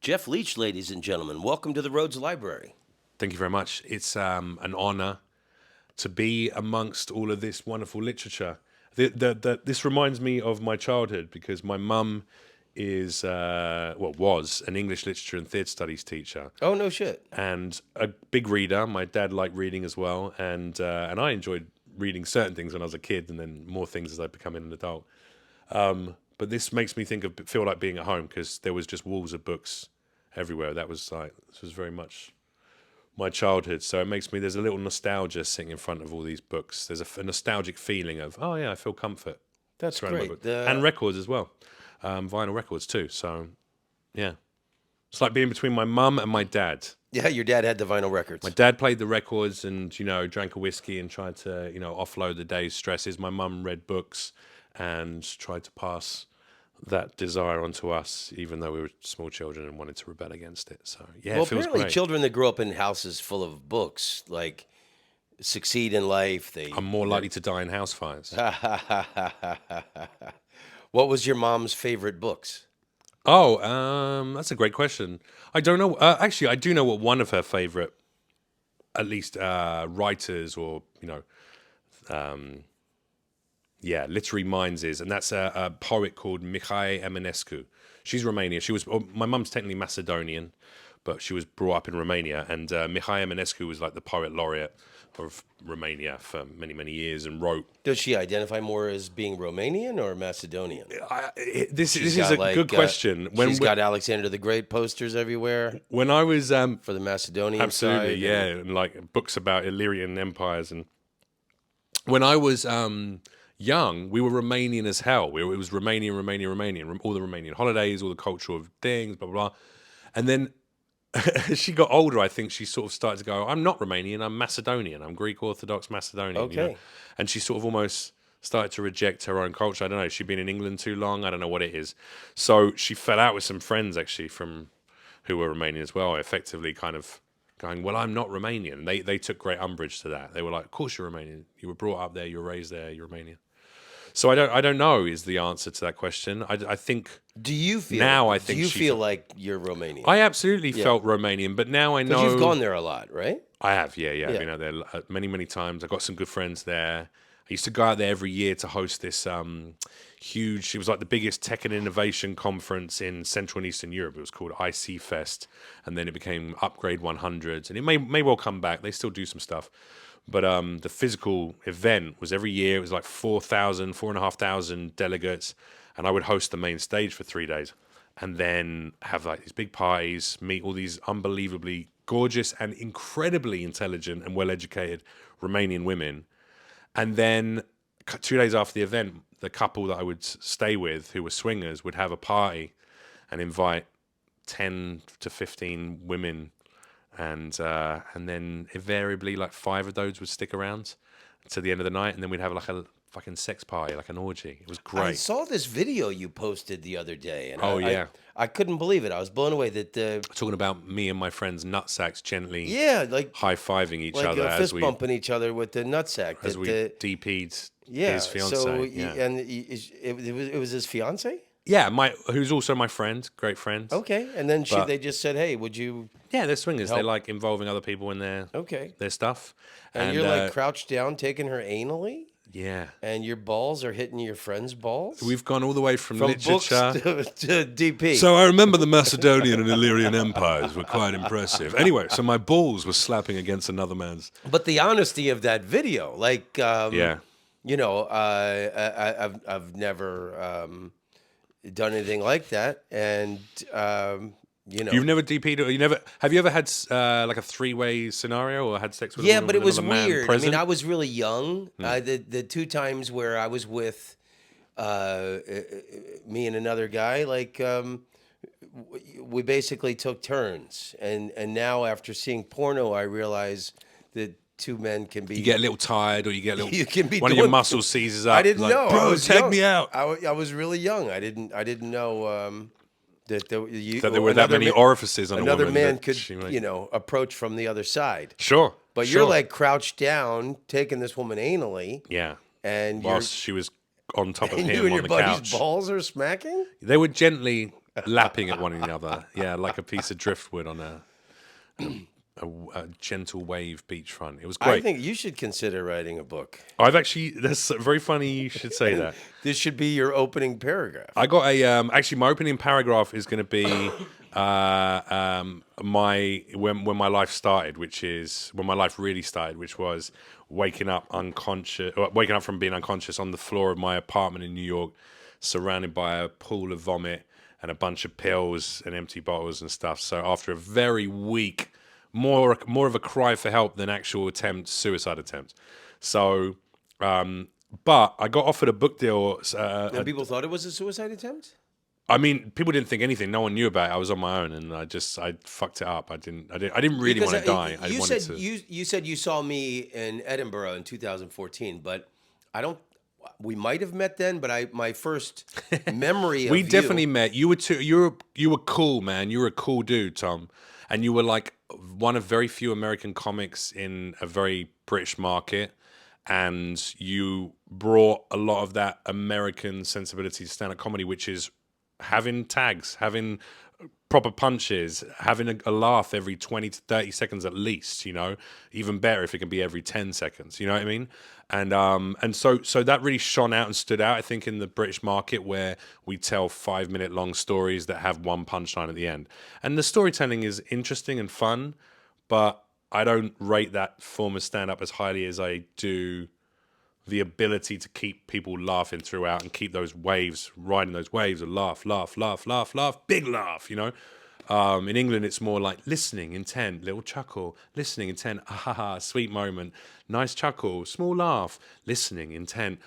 Jeff Leach, ladies and gentlemen, welcome to the Rhodes Library. Thank you very much. It's an honor to be amongst all of this wonderful literature. This reminds me of my childhood because my mum was an English literature and theatre studies teacher Oh, no shit. and a big reader. My dad liked reading as well, and I enjoyed reading certain things when I was a kid, and then more things as I become an adult. But this makes me feel like being at home because there was just walls of books everywhere. This was very much my childhood. So there's a little nostalgia sitting in front of all these books. There's a nostalgic feeling of, oh yeah, I feel comfort. That's surrounded by great. books. And records as well, vinyl records too. So yeah, it's like being between my mum and my dad. Yeah, your dad had the vinyl records. My dad played the records and, drank a whiskey and tried to, offload the day's stresses. My mum read books and tried to pass that desire onto us, even though we were small children and wanted to rebel against it. So yeah, Well, it feels apparently great. children that grow up in houses full of books, succeed in life. I'm more likely to die in house fires. What was your mom's favorite books? Oh, that's a great question. I don't know. Actually, I do know what one of her favorite, at least writers or literary minds is, and that's a poet called Mihai Eminescu. She's Romanian. My mum's technically Macedonian, but she was brought up in Romania. And Mihai Eminescu was like the poet laureate of Romania for many, many years and wrote. Does she identify more as being Romanian or Macedonian? This is a good question. She's got Alexander the Great posters everywhere. When I was for the Macedonian absolutely, side, yeah, and like books about Illyrian empires. And when I was young, we were Romanian as hell. It was Romanian, all the Romanian holidays, all the cultural things, blah, blah, blah. And then as she got older, I think she sort of started to go, I'm not Romanian, I'm Macedonian. I'm Greek Orthodox Macedonian. Okay. And she sort of almost started to reject her own culture. I don't know. She'd been in England too long. I don't know what it is. So she fell out with some friends, actually, who were Romanian as well, effectively kind of going, well, I'm not Romanian. They took great umbrage to that. They were like, of course you're Romanian. You were brought up there. You were raised there. You're Romanian. So I don't know is the answer to that question. I think do you feel now like you're Romanian? I absolutely felt Romanian, but now I know you've gone there a lot, right? I have, yeah. I've been out there many, many times. I've got some good friends there. I used to go out there every year to host this huge. It was like the biggest tech and innovation conference in Central and Eastern Europe. It was called IC Fest, and then it became Upgrade 100s, and it may well come back. They still do some stuff. But the physical event was every year. It was like 4,500 delegates. And I would host the main stage for 3 days. And then have like these big parties, meet all these unbelievably gorgeous and incredibly intelligent and well-educated Romanian women. And then 2 days after the event, the couple that I would stay with, who were swingers, would have a party and invite 10 to 15 women. And then invariably, like 5 of those would stick around to the end of the night, and then we'd have like a fucking sex party, like an orgy. It was great. I saw this video you posted the other day, and I couldn't believe it. I was blown away that talking about me and my friends nutsacks gently, like high-fiving each other fist bumping each other with the nutsack as we DP'd his fiance. So it was his fiance. Yeah, who's also my friend, great friend. Okay, and then they just said, "Hey, would you?" Yeah, they're swingers. Help? They like involving other people in their stuff. And you're like crouched down, taking her anally. Yeah. And your balls are hitting your friend's balls. We've gone all the way from literature to DP. So I remember the Macedonian and Illyrian empires were quite impressive. Anyway, so my balls were slapping against another man's. But the honesty of that video, I've never done anything like that, and you've never DP'd, or have you ever had like a 3-way scenario or had sex with a woman but it was another man weird. present? I mean, I was really young. The 2 times where I was with me and another guy, we basically took turns, and now after seeing porno, I realize that 2 men can be. You get a little tired, or you get a little. You can be one of your muscles seizes up. I didn't know. Bro, take me out. I was really young. I didn't know that there were that many orifices on a woman. Another man could, approach from the other side. Sure. But you're like crouched down, taking this woman anally. Yeah. And whilst she was on top of him you and on your the buddy's couch. Balls are smacking? They were gently lapping at one another. Yeah, like a piece of driftwood on a gentle wave beachfront. It was I great. think you should consider writing a book. I've actually, that's very funny you should say that. This should be your opening paragraph. I got a actually my opening paragraph is going to be my when my life started, which is when my life really started, which was waking up from being unconscious on the floor of my apartment in New York, surrounded by a pool of vomit and a bunch of pills and empty bottles and stuff. So after a very weak, more of a cry for help than actual suicide attempt. So. But I got offered a book deal. And people thought it was a suicide attempt? I mean, people didn't think anything. No one knew about it. I was on my own, and I fucked it up. I didn't really want to die. You said you saw me in Edinburgh in 2014, but I don't. We might have met then, but my first memory of we definitely met. You were too. You were cool, man. You were a cool dude, Tom, and you were like one of very few American comics in a very British market. And you brought a lot of that American sensibility to stand-up comedy, which is having tags, having proper punches, having a laugh every 20 to 30 seconds at least, you know, even better if it can be every 10 seconds, you know what I mean? And so that really shone out and stood out, I think, in the British market, where we tell 5-minute long stories that have one punchline at the end. And the storytelling is interesting and fun, but I don't rate that form of stand-up as highly as I do the ability to keep people laughing throughout and keep those waves, riding those waves of laugh, big laugh, you know? In England, it's more like listening, intent, little chuckle, listening, intent, sweet moment, nice chuckle, small laugh, listening, intent,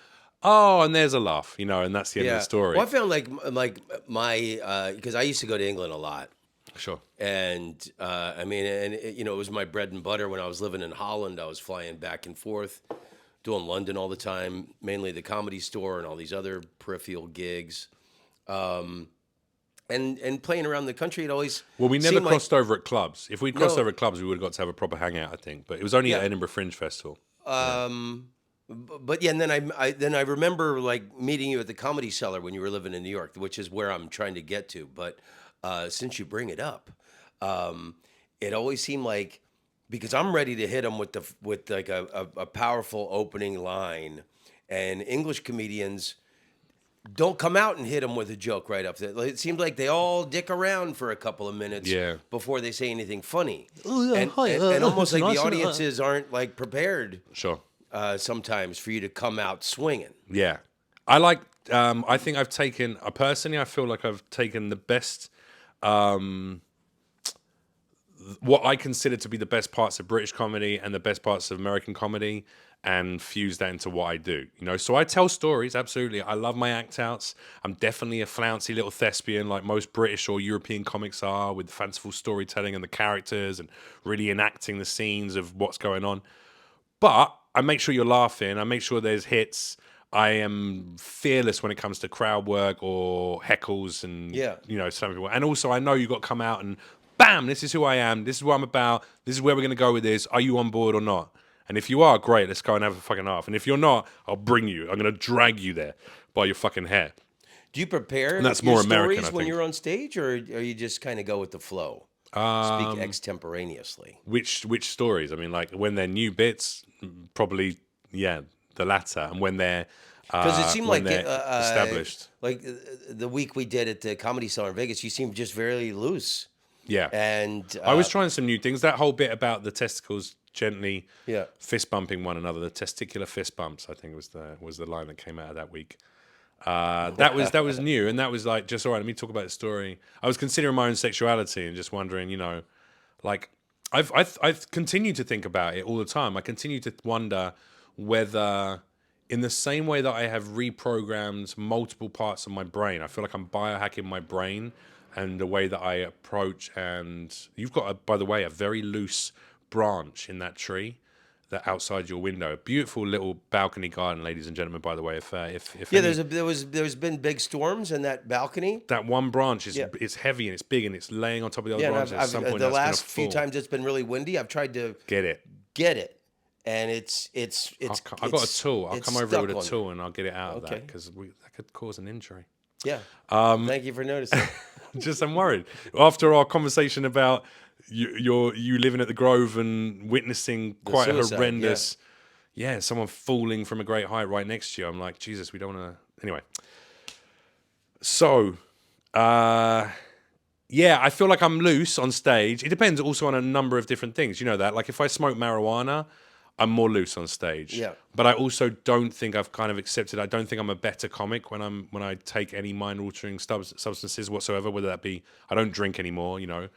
oh, and there's a laugh, you know, and that's the end of the story. Well, I found like my, because I used to go to England a lot. Sure. And I mean, you know, it was my bread and butter when I was living in Holland. I was flying back and forth, doing London all the time, mainly the Comedy Store and all these other peripheral gigs, and playing around the country. It always we never seemed crossed over at clubs. If we'd crossed No. over at clubs, we would have got to have a proper hangout, I think. But it was only at Edinburgh Fringe Festival. But yeah, and then I remember like meeting you at the Comedy Cellar when you were living in New York, which is where I'm trying to get to. But since you bring it up, it always seemed like, because I'm ready to hit them with like a powerful opening line, and English comedians don't come out and hit them with a joke right up there. It seems like they all dick around for a couple of minutes before they say anything funny, and almost like the audiences aren't like prepared. Sure. Sometimes for you to come out swinging. Yeah. I think I've taken, personally, I feel like I've taken the best, what I consider to be the best parts of British comedy and the best parts of American comedy, and fuse that into what I do. You know, so I tell stories, absolutely. I love my act outs. I'm definitely a flouncy little thespian like most British or European comics are, with the fanciful storytelling and the characters and really enacting the scenes of what's going on. But I make sure you're laughing. I make sure there's hits. I am fearless when it comes to crowd work or heckles and, you know, some people. And also I know you got to come out and bam, this is who I am. This is what I'm about. This is where we're going to go with this. Are you on board or not? And if you are, great, let's go and have a fucking laugh. And if you're not, I'll bring you. I'm going to drag you there by your fucking hair. Do you prepare And that's your more stories American, I when think. you're on stage, or you just kind of go with the flow? Speak extemporaneously. Which stories? I mean, like when they're new bits, probably, the latter. And when they're Because it seemed like established. Like the week we did at the Comedy Cellar in Vegas, you seemed just very loose. Yeah. And I was trying some new things. That whole bit about the testicles gently Yeah. fist bumping one another, the testicular fist bumps, I think was the line that came out of that week. That was new, and that was like, just all right, let me talk about the story. I was considering my own sexuality and just wondering, you know, like I've continued to think about it all the time. I continue to wonder whether, in the same way that I have reprogrammed multiple parts of my brain, I feel like I'm biohacking my brain and the way that I approach. And you've got, by the way, a very loose branch in that tree that outside your window, a beautiful little balcony garden, ladies and gentlemen. By the way, if there's been big storms in that balcony. that one branch is it's heavy and it's big and it's laying on top of the other Yeah, branches. and At some point, the that's last gonna few fall. times it's been really windy, I've tried to Get it. and it's. I've got a tool. I'll it's come over stuck with a on tool and I'll get it out of that, Okay. because that could cause an injury. Yeah. Thank you for noticing. I'm worried. After our conversation about you living at the Grove and witnessing quite a suicide, horrendous, someone falling from a great height right next to you. I'm like, Jesus, we don't want to. Anyway, so. Yeah, I feel like I'm loose on stage. It depends also on a number of different things. You know that? Like if I smoke marijuana, I'm more loose on stage. Yeah. But I also don't think I've kind of accepted. I don't think I'm a better comic when I take any mind-altering substances whatsoever, whether that be I don't drink anymore, you know.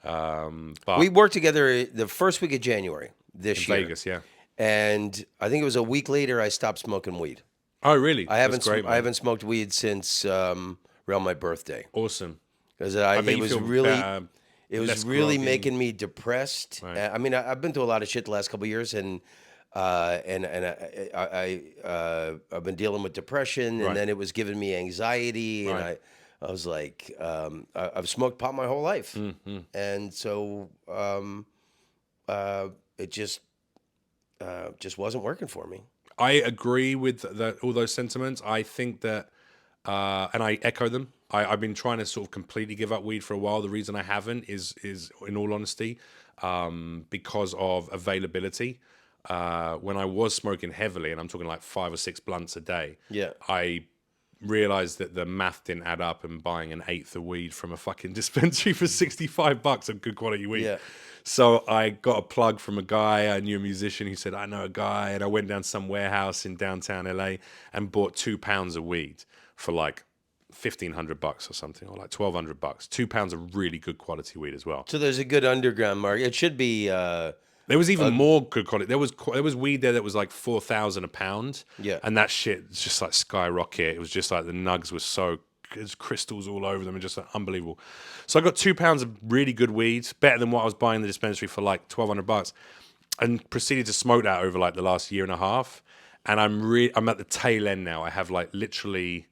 But We worked together the first week of January this year. Vegas, yeah. And I think it was a week later I stopped smoking weed. Oh, really? I haven't That's great, I man. haven't smoked weed since around my birthday. Awesome. Because I bet it you was feel really better, it was less really groggy. making me depressed. Right. I mean, I've been through a lot of shit the last couple of years, and I've been dealing with depression, and Right. then it was giving me anxiety, and Right. I was like, I've smoked pot my whole life, Mm-hmm. and so it just wasn't working for me. I agree with all those sentiments. I think that, and I echo them. I've been trying to sort of completely give up weed for a while. The reason I haven't is in all honesty, because of availability. When I was smoking heavily, and I'm talking like 5 or 6 blunts a day, Yeah. I realized that the math didn't add up, and buying an eighth of weed from a fucking dispensary for $65 of good quality weed. Yeah. So I got a plug from a guy, I knew a musician who said, I know a guy, and I went down to some warehouse in downtown LA and bought 2 pounds of weed for like $1,500 or something, or like $1,200. 2 pounds of really good quality weed as well. So there's a good underground market. It should be. There was even more good quality. There was weed there that was like 4,000 a pound. Yeah. And that shit was just like skyrocket. It was just like the nugs were so, there's crystals all over them and just like unbelievable. So I got 2 pounds of really good weed, better than what I was buying in the dispensary for like $1,200, and proceeded to smoke that over like the last year and a half. And I'm at the tail end now. I have like literally,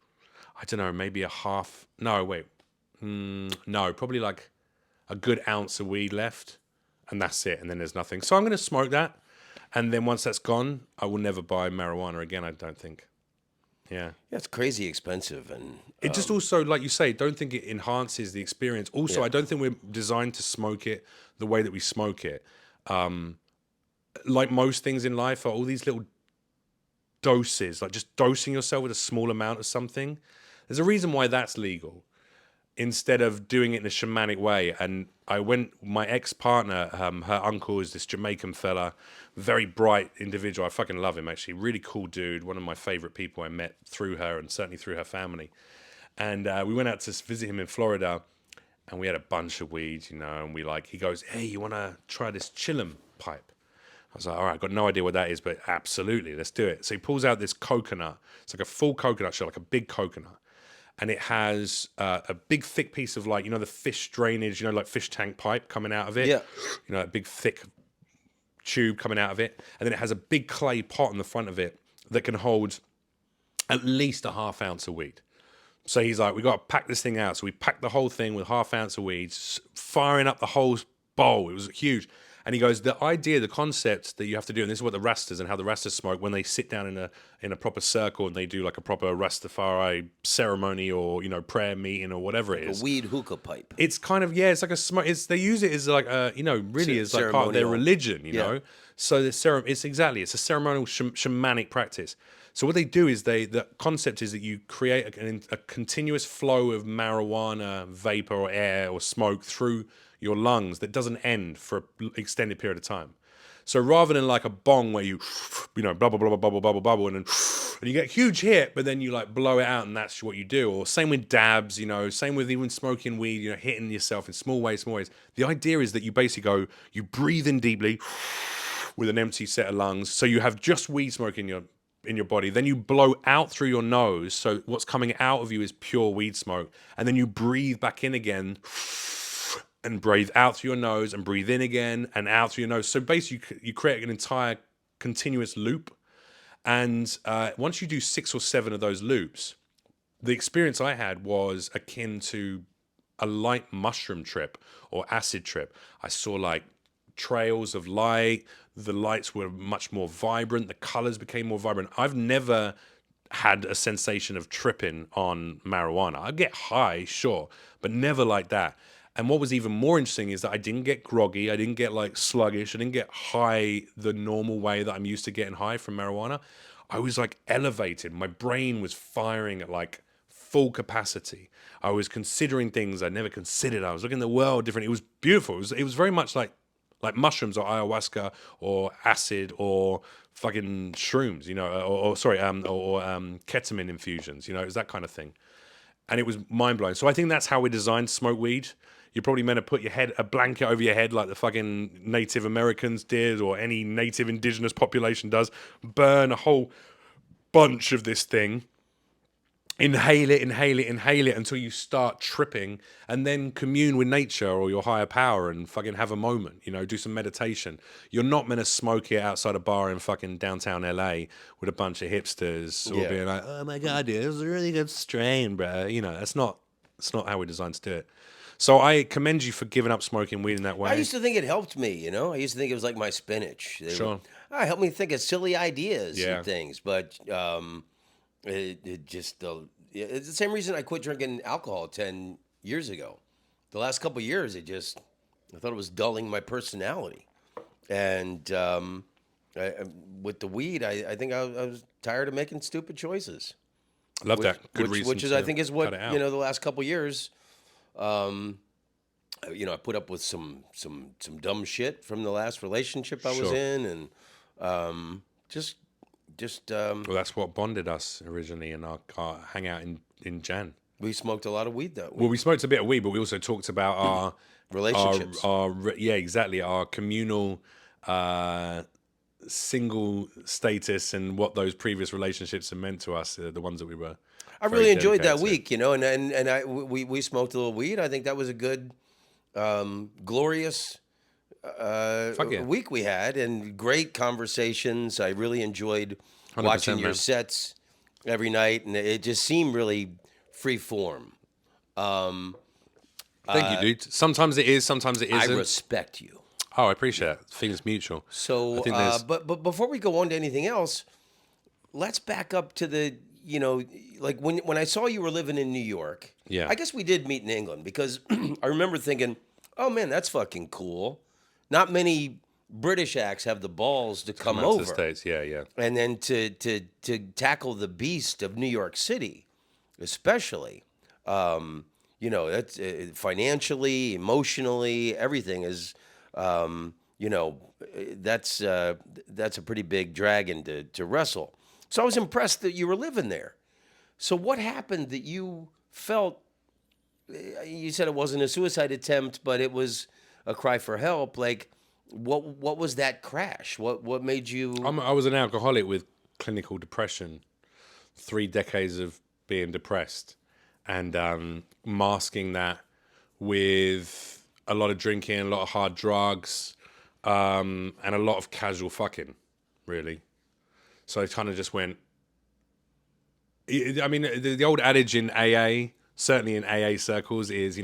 I don't know, maybe probably like a good ounce of weed left, and that's it. And then there's nothing. So I'm going to smoke that, and then once that's gone, I will never buy marijuana again, I don't think. Yeah. Yeah, it's crazy expensive, and It just also, like you say, don't think it enhances the experience. Also, Yeah. I don't think we're designed to smoke it the way that we smoke it. Like most things in life, are all these little doses, like just dosing yourself with a small amount of something. There's a reason why that's legal, instead of doing it in a shamanic way. And my ex-partner, her uncle is this Jamaican fella, very bright individual. I fucking love him, actually. Really cool dude. One of my favorite people I met through her, and certainly through her family. And we went out to visit him in Florida, and we had a bunch of weed, you know, and he goes, hey, you want to try this chillum pipe? I was like, all right, I've got no idea what that is, but absolutely, let's do it. So he pulls out this coconut. It's like a full coconut shell, like a big coconut. And it has a big thick piece of, like, you know, the fish drainage, you know, like fish tank pipe coming out of it. Yeah. You know, a big thick tube coming out of it. And then it has a big clay pot on the front of it that can hold at least a half ounce of weed. So he's like, we got to pack this thing out. So we packed the whole thing with half ounce of weed, firing up the whole bowl. It was huge. And he goes, the idea, the concept that you have to do, and this is what the Rastas and how the Rastas smoke when they sit down in a proper circle and they do like a proper Rastafari ceremony, or, you know, prayer meeting or whatever it is. a weed hookah pipe. It's kind of, it's like a smoke. They use it as like a, you know, really as like part of their Ceremonial. religion, you Yeah. know. So it's a ceremonial shamanic practice. So what they do is the concept is that you create a continuous flow of marijuana vapor or air or smoke through your lungs that doesn't end for an extended period of time. So rather than like a bong where you know, bubble, bubble, bubble, bubble, bubble, and you get a huge hit, but then you like blow it out, and that's what you do. Or same with dabs, you know, same with even smoking weed, you know, hitting yourself in small ways. The idea is that you basically you breathe in deeply with an empty set of lungs. So you have just weed smoke in your body. Then you blow out through your nose. So what's coming out of you is pure weed smoke. And then you breathe back in again, and breathe out through your nose, and breathe in again and out through your nose. So basically you create an entire continuous loop. And once you do 6 or 7 of those loops, the experience I had was akin to a light mushroom trip or acid trip. I saw like trails of light. The lights were much more vibrant. The colors became more vibrant. I've never had a sensation of tripping on marijuana. I'd get high, sure, but never like that. And what was even more interesting is that I didn't get groggy. I didn't get like sluggish. I didn't get high the normal way that I'm used to getting high from marijuana. I was like elevated. My brain was firing at like full capacity. I was considering things I never considered. I was looking at the world different. It was beautiful. It was very much like mushrooms or ayahuasca or acid or fucking shrooms, you know, or ketamine infusions. You know, it was that kind of thing. And it was mind blowing. So I think that's how we designed smoke weed. You're probably meant to put a blanket over your head like the fucking Native Americans did or any native indigenous population does. Burn a whole bunch of this thing. Inhale it until you start tripping, and then commune with nature or your higher power and fucking have a moment, you know, do some meditation. You're not meant to smoke it outside a bar in fucking downtown LA with a bunch of hipsters or being like, oh my God, dude, this is a really good strain, bro. You know, that's not how we're designed to do it. So I commend you for giving up smoking weed in that way. I used to think it helped me, you know? I used to think it was like my spinach. Sure. It helped me think of silly ideas Yeah. and things, but it just it's the same reason I quit drinking alcohol 10 years ago. The last couple of years, I thought it was dulling my personality. And with the weed, I think I was tired of making stupid choices. Love that. Good reason. Which is, I think, is what, cut the last couple of years, I put up with some dumb shit from the last relationship I was in, and just well, that's what bonded us originally in our hangout in Jan. we smoked a lot of weed that week. Well, we smoked a bit of weed, but we also talked about our Relationships. Our communal single status and what those previous relationships have meant to us, the ones that we were. I really enjoyed that week, you know, and we smoked a little weed. I think that was a good, glorious week we had, and great conversations. I really enjoyed watching your sets every night, and it just seemed really free form. Thank you, dude. Sometimes it is, sometimes it isn't. I respect you. Oh, I appreciate it. Feelings mutual. So, but before we go on to anything else, let's back up to the, like when I saw you were living in New York. Yeah. I guess we did meet in England because I remember thinking, oh man, that's fucking cool. Not many British acts have the balls to come over. To the States, yeah. And then to tackle the beast of New York City, especially. That's financially, emotionally, everything is, that's a pretty big dragon to wrestle. So I was impressed that you were living there. So what happened that you felt? You said it wasn't a suicide attempt, but it was a cry for help. Like, what was that crash? What made you? I was an alcoholic with clinical depression, 3 decades of being depressed, and masking that with a lot of drinking, a lot of hard drugs, and a lot of casual fucking, really. So I kind of just went. I mean, the old adage in AA, certainly in AA circles, is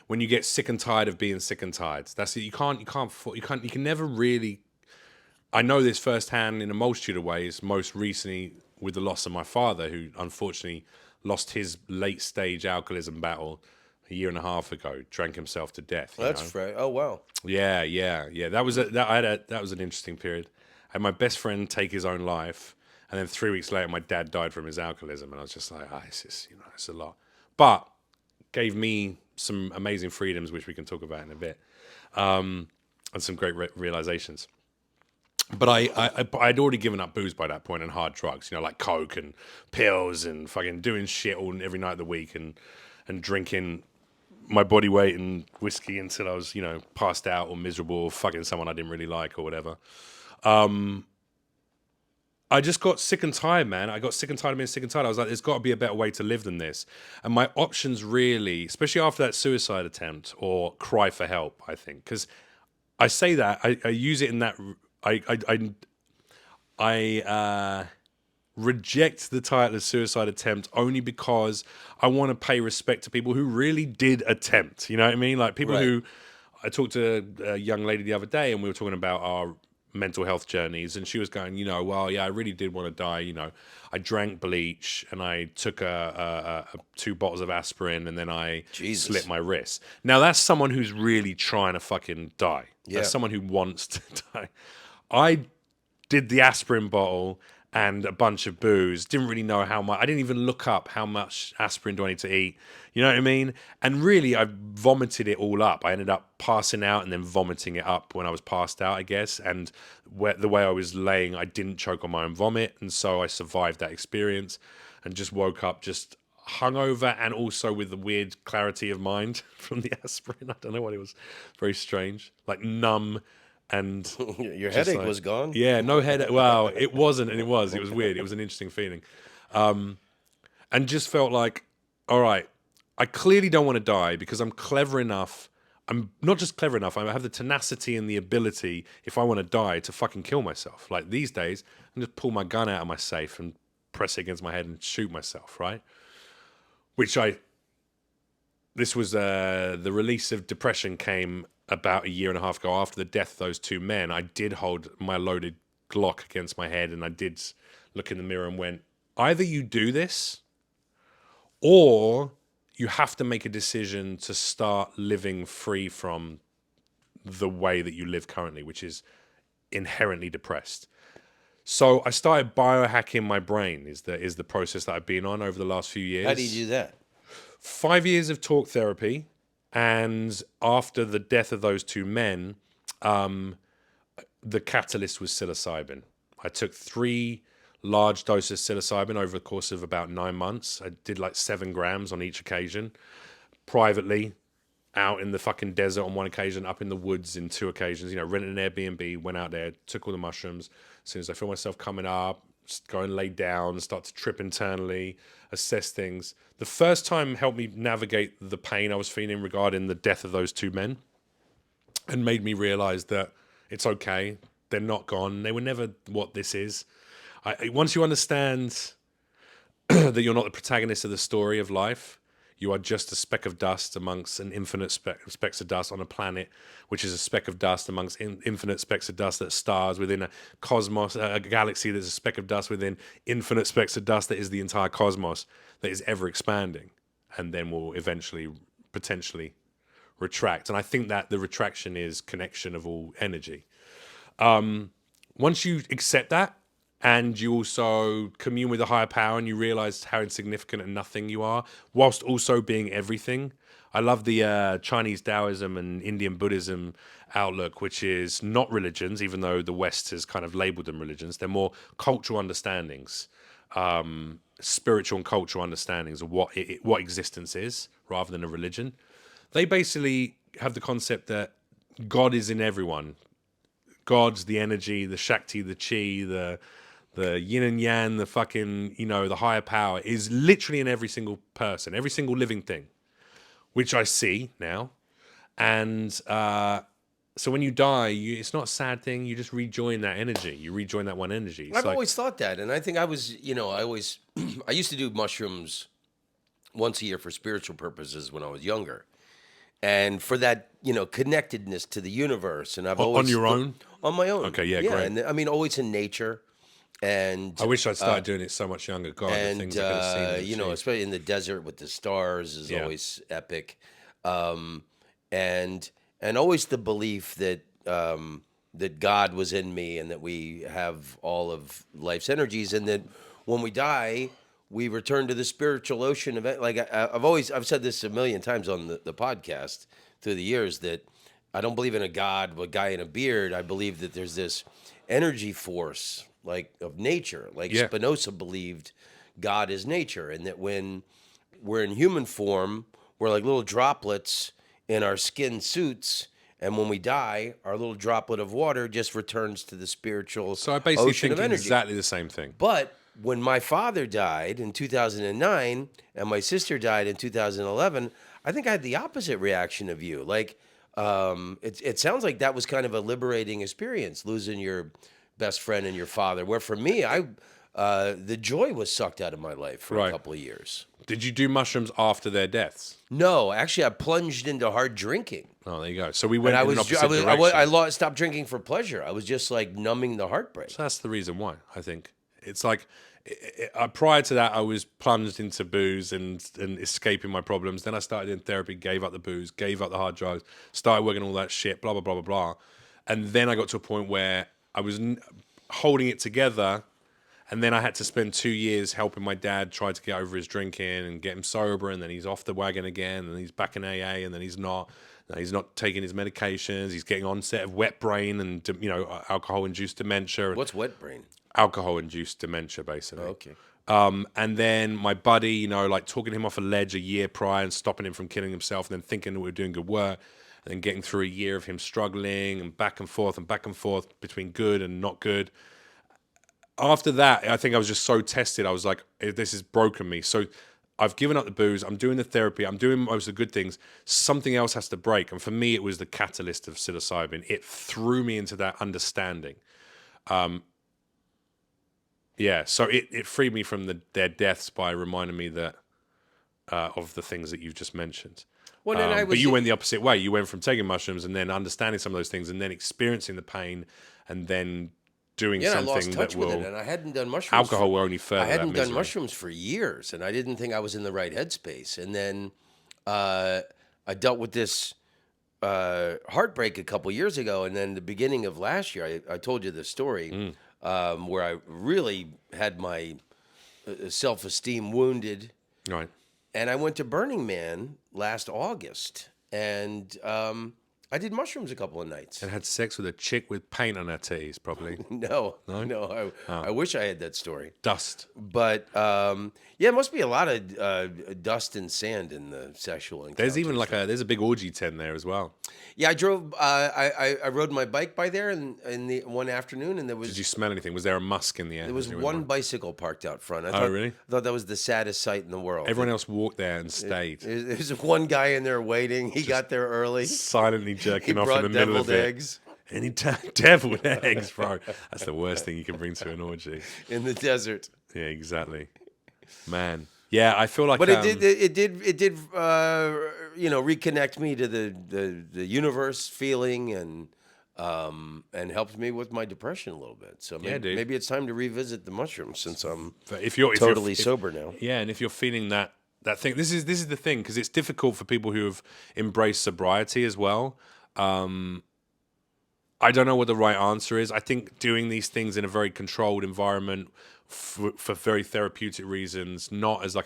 when you get sick and tired of being sick and tired. That's it. You can never really. I know this firsthand in a multitude of ways. Most recently with the loss of my father, who unfortunately lost his late stage alcoholism battle a year and a half ago. Drank himself to death. That's right. Oh wow. Yeah. That was an interesting period. I had my best friend take his own life, and then 3 weeks later, my dad died from his alcoholism, and I was just like, it's a lot. But gave me some amazing freedoms, which we can talk about in a bit, and some great realizations. But I'd already given up booze by that point and hard drugs, like coke and pills and fucking doing shit every night of the week and drinking my body weight in whiskey until I was, passed out or miserable or fucking someone I didn't really like or whatever. I just got sick and tired, man. I got sick and tired of being sick and tired. I was like, there's got to be a better way to live than this. And my options really, especially after that suicide attempt or cry for help, I think, because I say that, I use it in that, I reject the title of suicide attempt only because I want to pay respect to people who really did attempt. You know what I mean? Like people who, I talked to a young lady the other day and we were talking about our mental health journeys, and she was going, well, yeah, I really did want to die. I drank bleach and I took 2 bottles of aspirin, and then I Jesus. slit my wrist. Now that's someone who's really trying to fucking die. Yeah. That's someone who wants to die. I did the aspirin bottle and a bunch of booze. Didn't really know how much. I didn't even look up how much aspirin do I need to eat. You know what I mean? And really, I vomited it all up. I ended up passing out and then vomiting it up when I was passed out, I guess. And the way I was laying, I didn't choke on my own vomit. And so I survived that experience and just woke up just hungover and also with the weird clarity of mind from the aspirin. I don't know what it was. Very strange. Like numb. And your headache was gone. Yeah, no headache. Well, it wasn't, and it was weird. It was an interesting feeling, and just felt like, all right, I clearly don't want to die because I'm clever enough. I'm not just clever enough. I have the tenacity and the ability, if I want to die, to fucking kill myself. Like these days, I can just pull my gun out of my safe and press it against my head and shoot myself. Right, This was the release of depression came about a year and a half ago after the death of those 2 men. I did hold my loaded Glock against my head and I did look in the mirror and went, either you do this or you have to make a decision to start living free from the way that you live currently, which is inherently depressed. So I started biohacking my brain is the process that I've been on over the last few years. How do you do that? 5 years of talk therapy, and after the death of those 2 men, the catalyst was psilocybin. I took 3 large doses of psilocybin over the course of about 9 months. I did like 7 grams on each occasion, privately, out in the fucking desert on one occasion, up in the woods in 2 occasions, rented an Airbnb, went out there, took all the mushrooms. As soon as I feel myself coming up, just go and lay down, start to trip internally, assess things. The first time helped me navigate the pain I was feeling regarding the death of those 2 men and made me realize that it's okay. They're not gone. They were never what this is. Once you understand that you're not the protagonist of the story of life, you are just a speck of dust amongst an infinite specks of dust on a planet, which is a speck of dust amongst infinite specks of dust that stars within a cosmos, a galaxy that's a speck of dust within infinite specks of dust that is the entire cosmos that is ever expanding and then will eventually potentially retract. And I think that the retraction is connection of all energy. Once you accept that, and you also commune with a higher power and you realize how insignificant and nothing you are, whilst also being everything. I love the Chinese Taoism and Indian Buddhism outlook, which is not religions, even though the West has kind of labeled them religions. They're more cultural understandings, spiritual and cultural understandings of what existence is, rather than a religion. They basically have the concept that God is in everyone. God's the energy, the Shakti, the Chi, the yin and yang, the fucking, the higher power is literally in every single person, every single living thing, which I see now. And so when you die, it's not a sad thing. You just rejoin that energy. You rejoin that one energy. I've always thought that. And I think I was, I used to do mushrooms once a year for spiritual purposes when I was younger. And for that, connectedness to the universe. And I've always... On your own? On my own. Okay, yeah, great. And I mean, always in nature. And I wish I'd started doing it so much younger. God, the things I could have seen. Especially in the desert with the stars is always epic. And always the belief that that God was in me and that we have all of life's energies, and that when we die, we return to the spiritual ocean of it. Like I've said this a million times on the podcast through the years, that I don't believe in a God, a guy in a beard. I believe that there's this energy force, like of nature. Like Spinoza believed God is nature, and that when we're in human form, we're like little droplets in our skin suits, and when we die, our little droplet of water just returns to the spiritual So I basically ocean think of energy. exactly the same thing. But when my father died in 2009 and my sister died in 2011, I think I had the opposite reaction of you. Like, it sounds like that was kind of a liberating experience, losing your best friend and your father. Where for me, the joy was sucked out of my life for a couple of years. Did you do mushrooms after their deaths? No, actually, I plunged into hard drinking. Oh, there you go. So we went And in an opposite direction. stopped drinking for pleasure. I was just like numbing the heartbreak. So that's the reason why, I think. It's like, prior to that, I was plunged into booze and escaping my problems. Then I started in therapy, gave up the booze, gave up the hard drugs, started working all that shit, blah, blah, blah, blah, blah. And then I got to a point where I was holding it together. And then I had to spend 2 years helping my dad try to get over his drinking and get him sober. And then he's off the wagon again. And he's back in AA. And then he's not. No, he's not taking his medications. He's getting onset of wet brain and, alcohol-induced dementia. What's wet brain? Alcohol-induced dementia, basically. Oh, okay. And then my buddy, talking him off a ledge a year prior and stopping him from killing himself, and then thinking that we were doing good work, and then getting through a year of him struggling and back and forth between good and not good. After that, I think I was just so tested. I was like, this has broken me. So I've given up the booze. I'm doing the therapy. I'm doing most of the good things. Something else has to break. And for me, it was the catalyst of psilocybin. It threw me into that understanding. So it freed me from their deaths by reminding me that of the things that you've just mentioned. Well, but you went the opposite way. You went from taking mushrooms and then understanding some of those things and then experiencing the pain and then doing something I lost touch that with will... it, and I hadn't done mushrooms. Alcohol will only further I hadn't that done misery. mushrooms for years, and I didn't think I was in the right headspace. And then I dealt with this heartbreak a couple years ago, and then the beginning of last year, I told you the story where I really had my self-esteem wounded. Right. And I went to Burning Man last August, and I did mushrooms a couple of nights. And had sex with a chick with paint on her titties, probably. No. I wish I had that story. Dust. But it must be a lot of dust and sand in the sexual encounters. There's even there's a big orgy tent there as well. Yeah, I drove. I rode my bike by there in the one afternoon, and there was. Did you smell anything? Was there a musk in the air? There was one bicycle parked out front. Really? I thought that was the saddest sight in the world. Everyone else walked there and stayed. There's one guy in there waiting. He got there early. Silently jerking off in the middle of it. Eggs. And he deviled eggs, bro. That's the worst thing you can bring to an orgy. In the desert. Yeah, exactly. Man. Yeah, I feel like. But it did reconnect me to the universe feeling and helped me with my depression a little bit. So maybe it's time to revisit the mushrooms since I'm totally sober now. Yeah, and if you're feeling that thing, this is the thing, because it's difficult for people who have embraced sobriety as well. I don't know what the right answer is. I think doing these things in a very controlled environment for very therapeutic reasons, not as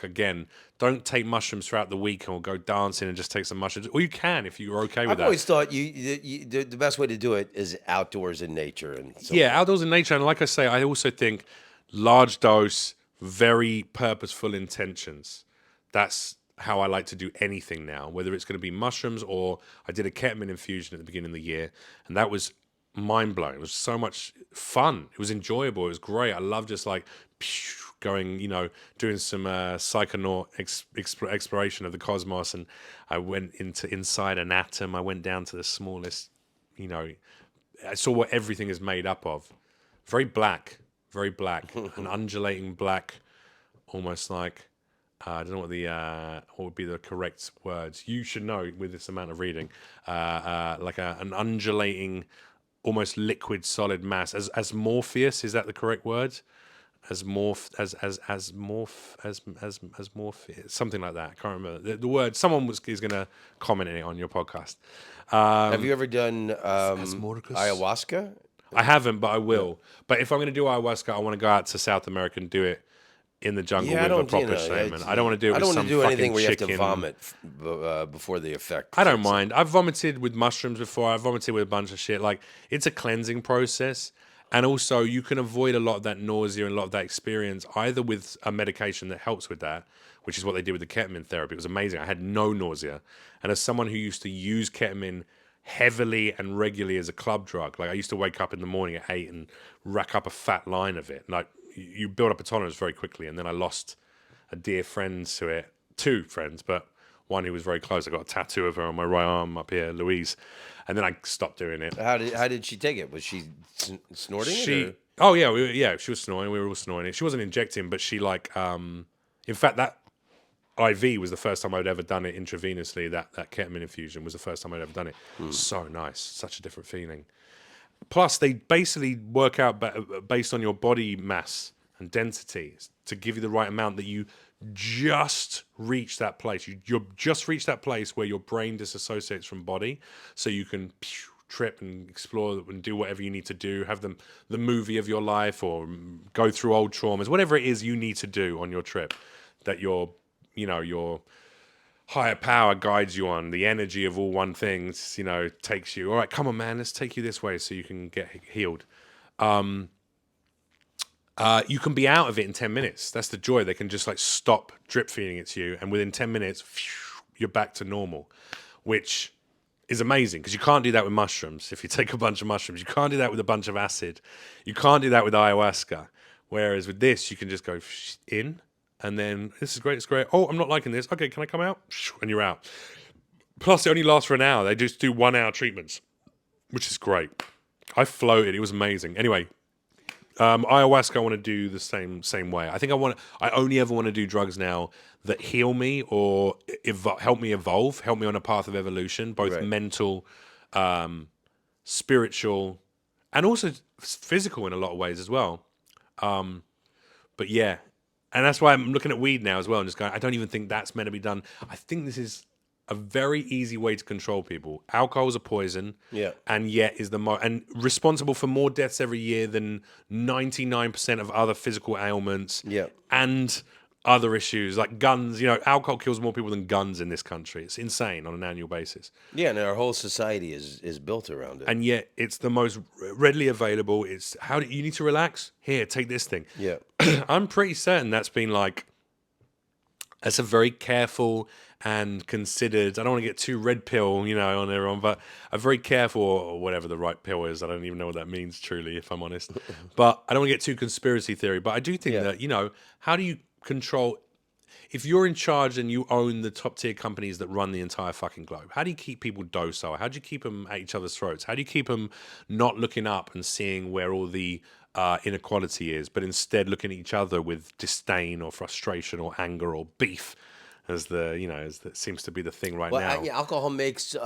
don't take mushrooms throughout the week or go dancing and just take some mushrooms. Or you can if you're okay with that. I've always thought the best way to do it is outdoors in nature. Outdoors in nature. And like I say, I also think large dose, very purposeful intentions. That's how I like to do anything now, whether it's going to be mushrooms or I did a ketamine infusion at the beginning of the year, and that was mind-blowing. It was so much fun. It was enjoyable. It was great. I love just going, doing some psychonaut exploration of the cosmos, and I went inside an atom. I went down to the smallest, I saw what everything is made up of. Very black, an undulating black, almost like, I don't know what would be the correct words. You should know with this amount of reading. Like an undulating, almost liquid solid mass. As Morpheus, is that the correct word? As Morpheus, something like that. I can't remember the word. Someone is going to comment it on your podcast. Have you ever done ayahuasca? I haven't, but I will. But if I'm going to do ayahuasca, I want to go out to South America and do it in the jungle with a proper shaman. I don't want to do it with some fucking anything where you have to chicken. vomit before the effect. I don't mind. I've vomited with mushrooms before. I've vomited with a bunch of shit. It's a cleansing process. And also, you can avoid a lot of that nausea and a lot of that experience either with a medication that helps with that, which is what they did with the ketamine therapy. It was amazing. I had no nausea. And as someone who used to use ketamine heavily and regularly as a club drug, I used to wake up in the morning at 8 and rack up a fat line of it. You build up a tolerance very quickly, and then I lost a dear friend to it. 2 friends, but one who was very close. I got a tattoo of her on my right arm up here, Louise, and then I stopped doing it. How did she take it? Was she snorting it? Oh yeah, she was snoring. We were all snoring it. She wasn't injecting, but she in fact IV was the first time I'd ever done it intravenously. That ketamine infusion was the first time I'd ever done it. So nice, such a different feeling. Plus, they basically work out based on your body mass and density to give you the right amount that you just reach that place. You're just reached that place where your brain disassociates from body, so you can trip and explore and do whatever you need to do, have the movie of your life, or go through old traumas, whatever it is you need to do on your trip that your higher power guides you on. The energy of all one things, takes you, all right, come on, man, let's take you this way so you can get healed. You can be out of it in 10 minutes. That's the joy. They can just like stop drip feeding it to you, and within 10 minutes, you're back to normal, which is amazing because you can't do that with mushrooms. If you take a bunch of mushrooms, you can't do that with a bunch of acid. You can't do that with ayahuasca. Whereas with this, you can just go in, and then this is great, it's great. Oh, I'm not liking this. Okay, can I come out? And you're out. Plus, it only lasts for an hour. They just do 1 hour treatments, which is great. I floated. It was amazing. Anyway, ayahuasca, I want to do the same way. I think I only ever want to do drugs now that heal me or help me evolve, help me on a path of evolution, both mental, spiritual, and also physical in a lot of ways as well. But yeah, and that's why I'm looking at weed now as well and just going, I don't even think that's meant to be done. I think this is a very easy way to control people. Alcohol is a poison, and yet is and responsible for more deaths every year than 99% of other physical ailments, and other issues like guns. Alcohol kills more people than guns in this country. It's insane on an annual basis. Yeah, and our whole society is built around it. And yet it's the most readily available. It's you need to relax? Here, take this thing. Yeah. I'm pretty certain that's a very careful and considered. I don't want to get too red pill, on everyone, but a very careful, or whatever the right pill is. I don't even know what that means, truly, if I'm honest. But I don't want to get too conspiracy theory. But I do think that, how do you control, if you're in charge and you own the top tier companies that run the entire fucking globe, how do you keep people docile? How do you keep them at each other's throats? How do you keep them not looking up and seeing where all the inequality is, but instead looking at each other with disdain or frustration or anger or beef, as that seems to be the thing right now. Alcohol makes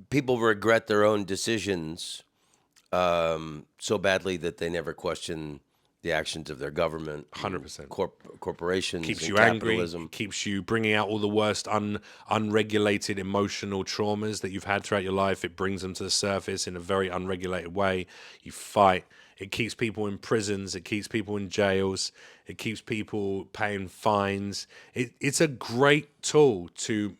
people regret their own decisions so badly that they never question the actions of their government. 100%. Corporations. Keeps and you angry. capitalism. Keeps you bringing out all the worst unregulated emotional traumas that you've had throughout your life. It brings them to the surface in a very unregulated way. You fight. It keeps people in prisons. It keeps people in jails. It keeps people paying fines. It's a great tool to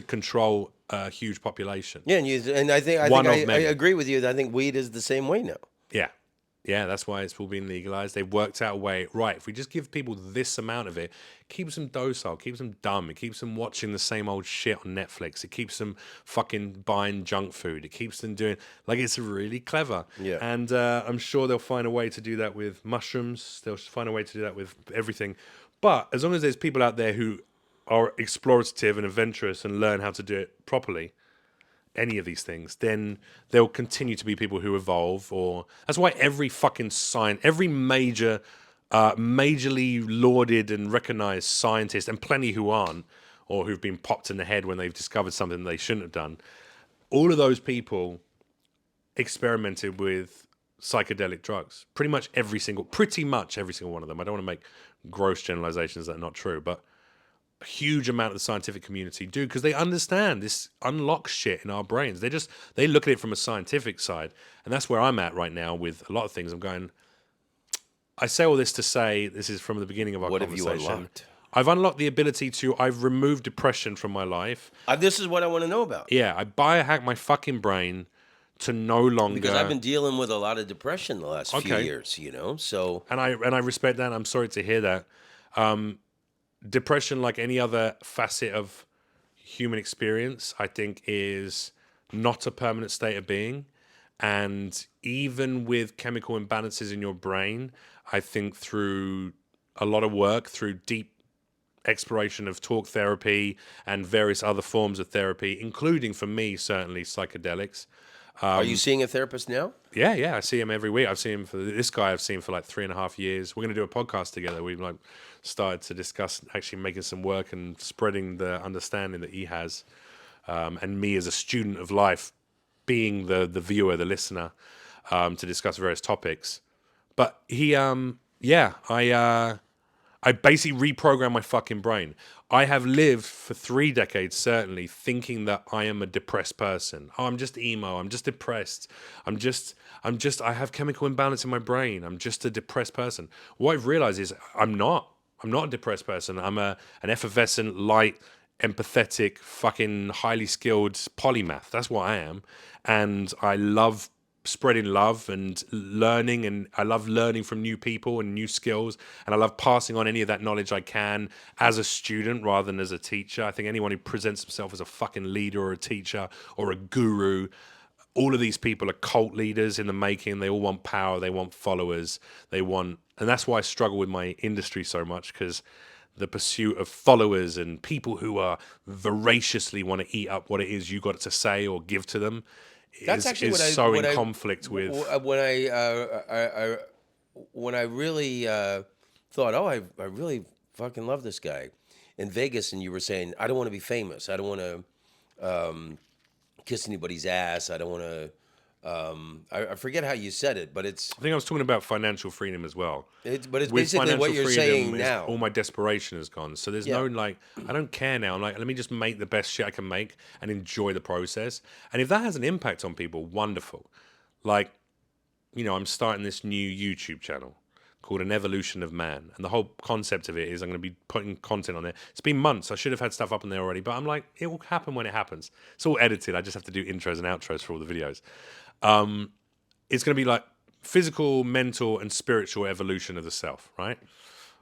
control a huge population. Yeah, and I agree with you. I think weed is the same way now. Yeah, that's why it's all been legalized. They've worked out a way, right, if we just give people this amount of it keeps them docile, keeps them dumb, it keeps them watching the same old shit on Netflix, it keeps them fucking buying junk food, it keeps them doing, it's really clever. Yeah. And I'm sure they'll find a way to do that with mushrooms, they'll find a way to do that with everything. But as long as there's people out there who are explorative and adventurous and learn how to do it properly, any of these things, then there will continue to be people who evolve. Or that's why every fucking every majorly lauded and recognized scientist, and plenty who aren't, or who've been popped in the head when they've discovered something they shouldn't have done, all of those people experimented with psychedelic drugs. Pretty much every single one of them. I don't want to make gross generalizations that are not true, but a huge amount of the scientific community do, because they understand this unlocks shit in our brains. They look at it from a scientific side, and that's where I'm at right now with a lot of things. I'm going, I say all this to say, this is from the beginning of our conversation. What have you unlocked? I've unlocked the ability I've removed depression from my life. This is what I want to know about. Yeah, I biohacked my fucking brain to no longer... Because I've been dealing with a lot of depression the last few years, so... And I respect that, and I'm sorry to hear that. Depression, like any other facet of human experience, I think is not a permanent state of being. And even with chemical imbalances in your brain, I think through a lot of work, through deep exploration of talk therapy and various other forms of therapy, including for me, certainly psychedelics, Are you seeing a therapist now? Yeah, I see him every week. I've seen him for this guy. I've seen for like 3.5 years. We're going to do a podcast together. We've like started to discuss actually making some work and spreading the understanding that he has, and me as a student of life, being the viewer, the listener, to discuss various topics. But he, I basically reprogrammed my fucking brain. I have lived for 3 decades, certainly, thinking that I am a depressed person. Oh, I'm just emo. I'm just depressed. I have chemical imbalance in my brain. I'm just a depressed person. What I've realized is I'm not. I'm not a depressed person. I'm an effervescent, light, empathetic, fucking highly skilled polymath. That's what I am. And I love spreading love and learning, and I love learning from new people and new skills, and I love passing on any of that knowledge I can as a student rather than as a teacher. I think anyone who presents himself as a fucking leader or a teacher or a guru, all of these people are cult leaders in the making. They all want power, they want followers, and that's why I struggle with my industry so much, because the pursuit of followers and people who are voraciously want to eat up what it is you got to say or give to them That's actually is so in conflict with when I really thought, oh, I really fucking love this guy in Vegas, and you were saying, I don't want to be famous. I don't want to kiss anybody's ass. I don't want to. I forget how you said it, but I think I was talking about financial freedom as well. it's basically Financial what you're freedom saying is now. all my desperation is gone. So there's no like, I don't care now. I'm like, let me just make the best shit I can make and enjoy the process. And if that has an impact on people, wonderful. Like, I'm starting this new YouTube channel called An Evolution of Man. And the whole concept of it is I'm going to be putting content on there. It's been months. I should have had stuff up on there already, but I'm like, it will happen when it happens. It's all edited. I just have to do intros and outros for all the videos. It's going to be like physical, mental, and spiritual evolution of the self, right?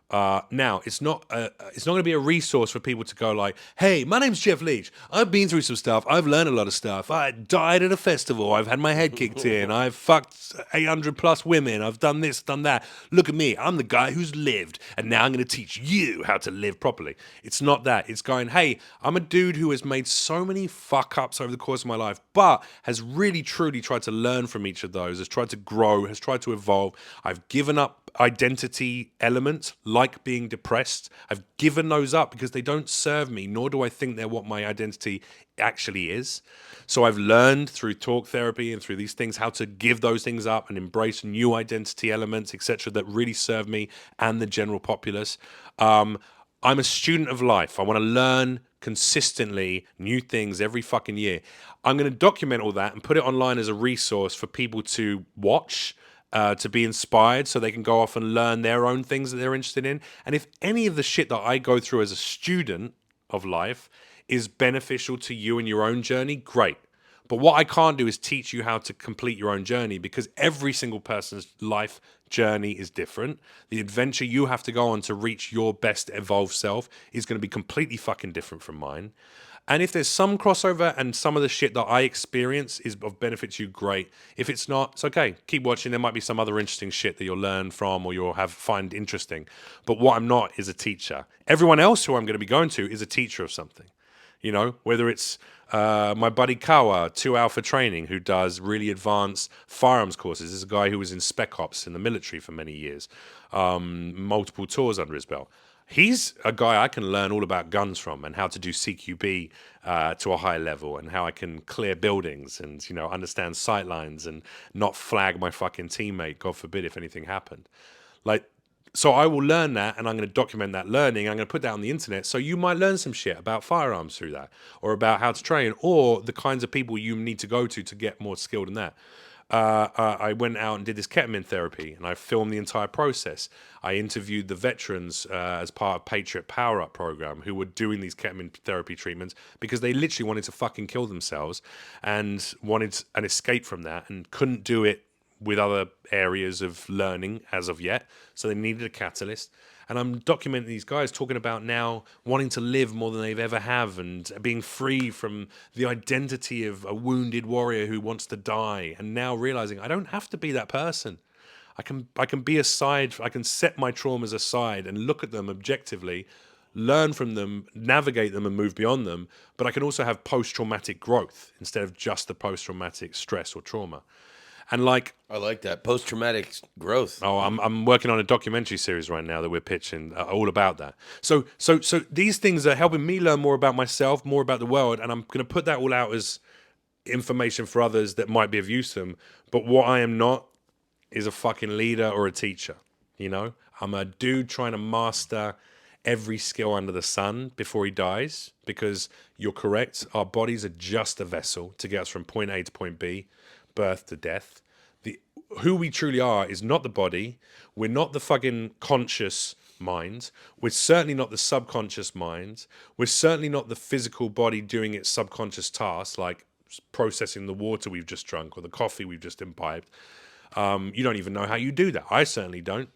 Now, it's not going to be a resource for people to go like, hey, my name's Jeff Leach. I've been through some stuff. I've learned a lot of stuff. I died at a festival. I've had my head kicked in. I've fucked 800 plus women. I've done this, done that. Look at me. I'm the guy who's lived. And now I'm going to teach you how to live properly. It's not that. It's going, hey, I'm a dude who has made so many fuck ups over the course of my life, but has really, truly tried to learn from each of those, has tried to grow, has tried to evolve. I've given up identity elements like being depressed. I've given those up because they don't serve me, nor do I think they're what my identity actually is. So I've learned through talk therapy and through these things how to give those things up and embrace new identity elements, etc., that really serve me and the general populace. I'm a student of life. I want to learn consistently new things every fucking year. I'm going to document all that and put it online as a resource for people to watch, to be inspired, so they can go off and learn their own things that they're interested in. And if any of the shit that I go through as a student of life is beneficial to you and your own journey, great. But what I can't do is teach you how to complete your own journey, because every single person's life journey is different. The adventure you have to go on to reach your best evolved self is going to be completely fucking different from mine. And if there's some crossover and some of the shit that I experience is of benefit to you, great. If it's not, it's okay. Keep watching. There might be some other interesting shit that you'll learn from or you'll find interesting. But what I'm not is a teacher. Everyone else who I'm going to be going to is a teacher of something. Whether it's my buddy Kawa, 2 Alpha Training, who does really advanced firearms courses. This is a guy who was in Spec Ops in the military for many years, multiple tours under his belt. He's a guy I can learn all about guns from, and how to do CQB to a high level, and how I can clear buildings and, understand sight lines and not flag my fucking teammate, God forbid, if anything happened. So I will learn that, and I'm going to document that learning. I'm going to put that on the internet. So you might learn some shit about firearms through that, or about how to train, or the kinds of people you need to go to get more skilled in that. I went out and did this ketamine therapy, and I filmed the entire process. I interviewed the veterans as part of Patriot Power Up program who were doing these ketamine therapy treatments because they literally wanted to fucking kill themselves and wanted an escape from that and couldn't do it with other areas of learning as of yet. So they needed a catalyst. And I'm documenting these guys talking about now wanting to live more than they've ever have, and being free from the identity of a wounded warrior who wants to die, and now realizing I don't have to be that person. I can be aside. I can set my traumas aside and look at them objectively, learn from them, navigate them, and move beyond them. But I can also have post-traumatic growth instead of just the post-traumatic stress or trauma. And like, I like that post-traumatic growth. I'm working on a documentary series right now that we're pitching all about that. So these things are helping me learn more about myself, more about the world, and I'm going to put that all out as information for others that might be of use to them. But what I am not is a fucking leader or a teacher. You know, I'm a dude trying to master every skill under the sun before he dies, because you're correct. Our bodies are just a vessel to get us from point A to point B, birth to death. Who we truly are is not the body. We're not the fucking conscious mind. We're certainly not the subconscious mind. We're certainly not the physical body doing its subconscious tasks, like processing the water we've just drunk or the coffee we've just imbibed. You don't even know how you do that. I certainly don't.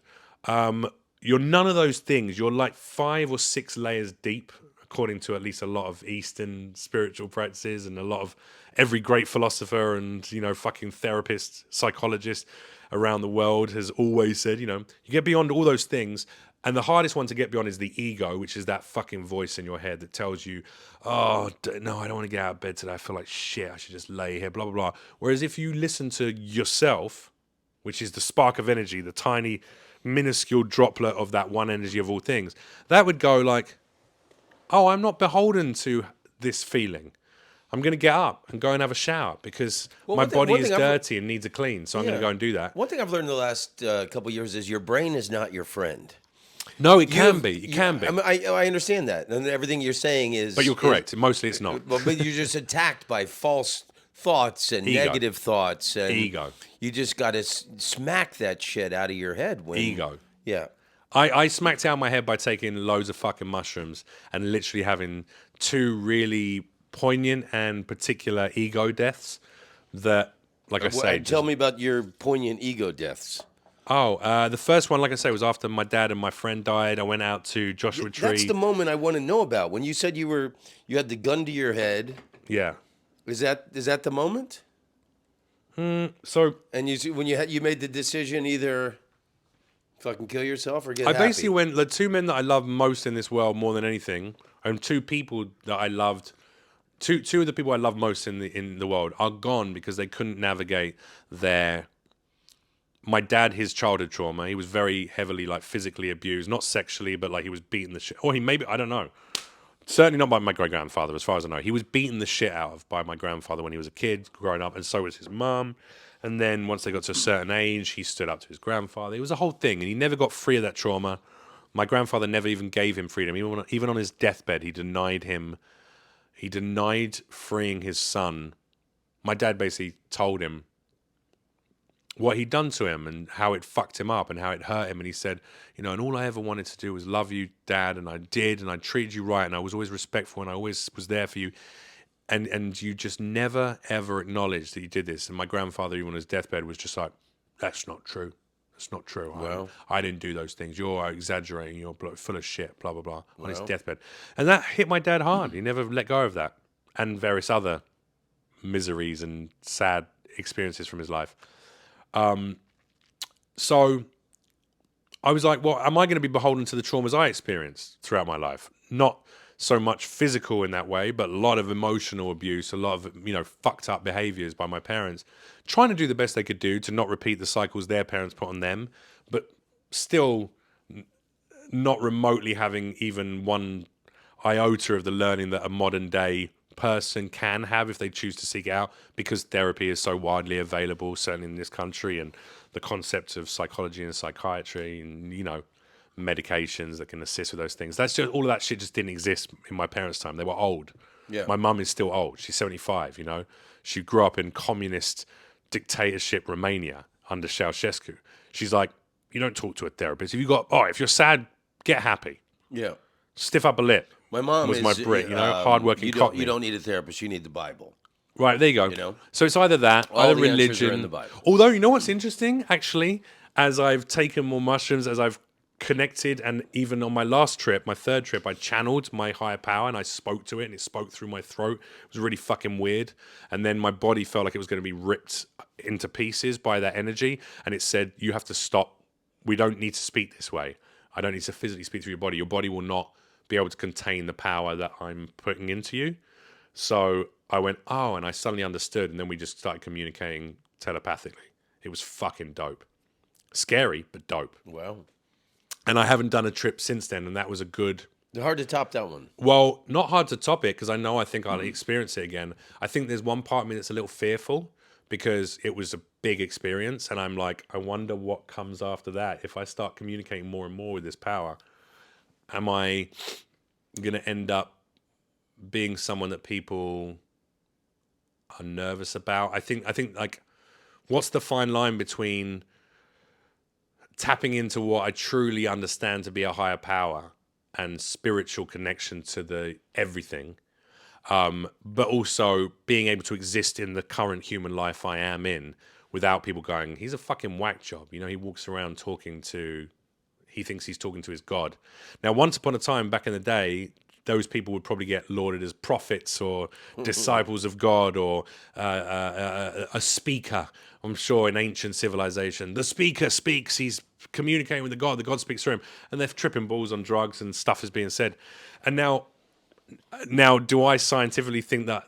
You're none of those things. You're like 5 or 6 layers deep, according to at least a lot of Eastern spiritual practices and a lot of every great philosopher and, you know, fucking therapist, psychologist around the world has always said, you know, you get beyond all those things. And the hardest one to get beyond is the ego, which is that fucking voice in your head that tells you, oh, no, I don't want to get out of bed today. I feel like shit. I should just lay here, blah, blah, blah. Whereas if you listen to yourself, which is the spark of energy, the tiny, minuscule droplet of that one energy of all things, that would go like, oh, I'm not beholden to this feeling. I'm going to get up and go and have a shower because my body is dirty and needs a clean. So I'm going to go and do that. One thing I've learned in the last couple of years is your brain is not your friend. No, it can be. It can be. I mean, I understand that. And everything you're saying is... But you're correct. Mostly it's not. But you're just attacked by false thoughts and negative thoughts. And ego. You just got to smack that shit out of your head. Ego. Yeah. I smacked out my head by taking loads of fucking mushrooms and literally having 2 really poignant and particular ego deaths that, like I say... Tell me about your poignant ego deaths. Oh, the first one, like I say, was after my dad and my friend died. I went out to Joshua Tree. That's the moment I want to know about. When you said you had the gun to your head. Yeah. Is that the moment? So... And when you made the decision either fucking kill yourself or get I happy. basically went, the 2 men that I love most in this world more than anything, and 2 people that I loved... Two of the people I love most in the world are gone because they couldn't navigate my dad, his childhood trauma. He was very heavily like physically abused, not sexually, but like he was beaten the shit. Or I don't know. Certainly not by my great grandfather, as far as I know. He was beaten the shit out of by my grandfather when he was a kid, growing up, and so was his mum. And then once they got to a certain age, he stood up to his grandfather. It was a whole thing, and he never got free of that trauma. My grandfather never even gave him freedom. Even on his deathbed, he denied freeing his son. My dad basically told him what he'd done to him and how it fucked him up and how it hurt him. And he said, you know, and all I ever wanted to do was love you, Dad, and I did, and I treated you right, and I was always respectful, and I always was there for you. And you just never, ever acknowledged that you did this. And my grandfather, even on his deathbed, was just like, that's not true. That's not true. Well, I didn't do those things. You're exaggerating. You're full of shit, blah, blah, blah, on his deathbed. And that hit my dad hard. He never let go of that. And various other miseries and sad experiences from his life. So I was like, well, am I going to be beholden to the traumas I experienced throughout my life? Not so much physical in that way, but a lot of emotional abuse, a lot of, you know, fucked up behaviors by my parents, trying to do the best they could do to not repeat the cycles their parents put on them, but still not remotely having even one iota of the learning that a modern day person can have if they choose to seek it out, because therapy is so widely available, certainly in this country, and the concept of psychology and psychiatry and, you know, medications that can assist with those things. That's just, all of that shit just didn't exist in my parents' time. They were old. Yeah. My mum is still old. She's 75, you know. She grew up in communist dictatorship Romania under Ceausescu. She's like, you don't talk to a therapist. If you're sad, get happy. Yeah. Stiff up a lip. My mom was my Brit, you know, hardworking Cockney. You don't need a therapist. You need the Bible. Right, there you go. You know? So it's either that, All either the answers religion. are in the Bible. Although, you know what's interesting, actually, as I've taken more mushrooms, as I've connected, and even on my last trip, my 3rd trip, I channeled my higher power and I spoke to it, and it spoke through my throat. It was really fucking weird. And then my body felt like it was going to be ripped into pieces by that energy. And it said, you have to stop. We don't need to speak this way. I don't need to physically speak through your body. Your body will not be able to contain the power that I'm putting into you. So I went, oh, and I suddenly understood, and then we just started communicating telepathically. It was fucking dope. Scary, but dope. Wow. And I haven't done a trip since then, and that was a good... They're hard to top that one. Well, not hard to top it, because I think I'll experience it again. I think there's one part of me that's a little fearful, because it was a big experience, and I'm like, I wonder what comes after that. If I start communicating more and more with this power, am I going to end up being someone that people are nervous about? I think like, what's the fine line between tapping into what I truly understand to be a higher power and spiritual connection to the everything, but also being able to exist in the current human life I am in without people going, he's a fucking whack job. You know, he walks around he thinks he's talking to his God. Now, once upon a time back in the day, those people would probably get lauded as prophets or disciples of God, or a speaker. I'm sure in ancient civilization, the speaker speaks, he's communicating with the God speaks through him, and they're tripping balls on drugs and stuff is being said. And now, do I scientifically think that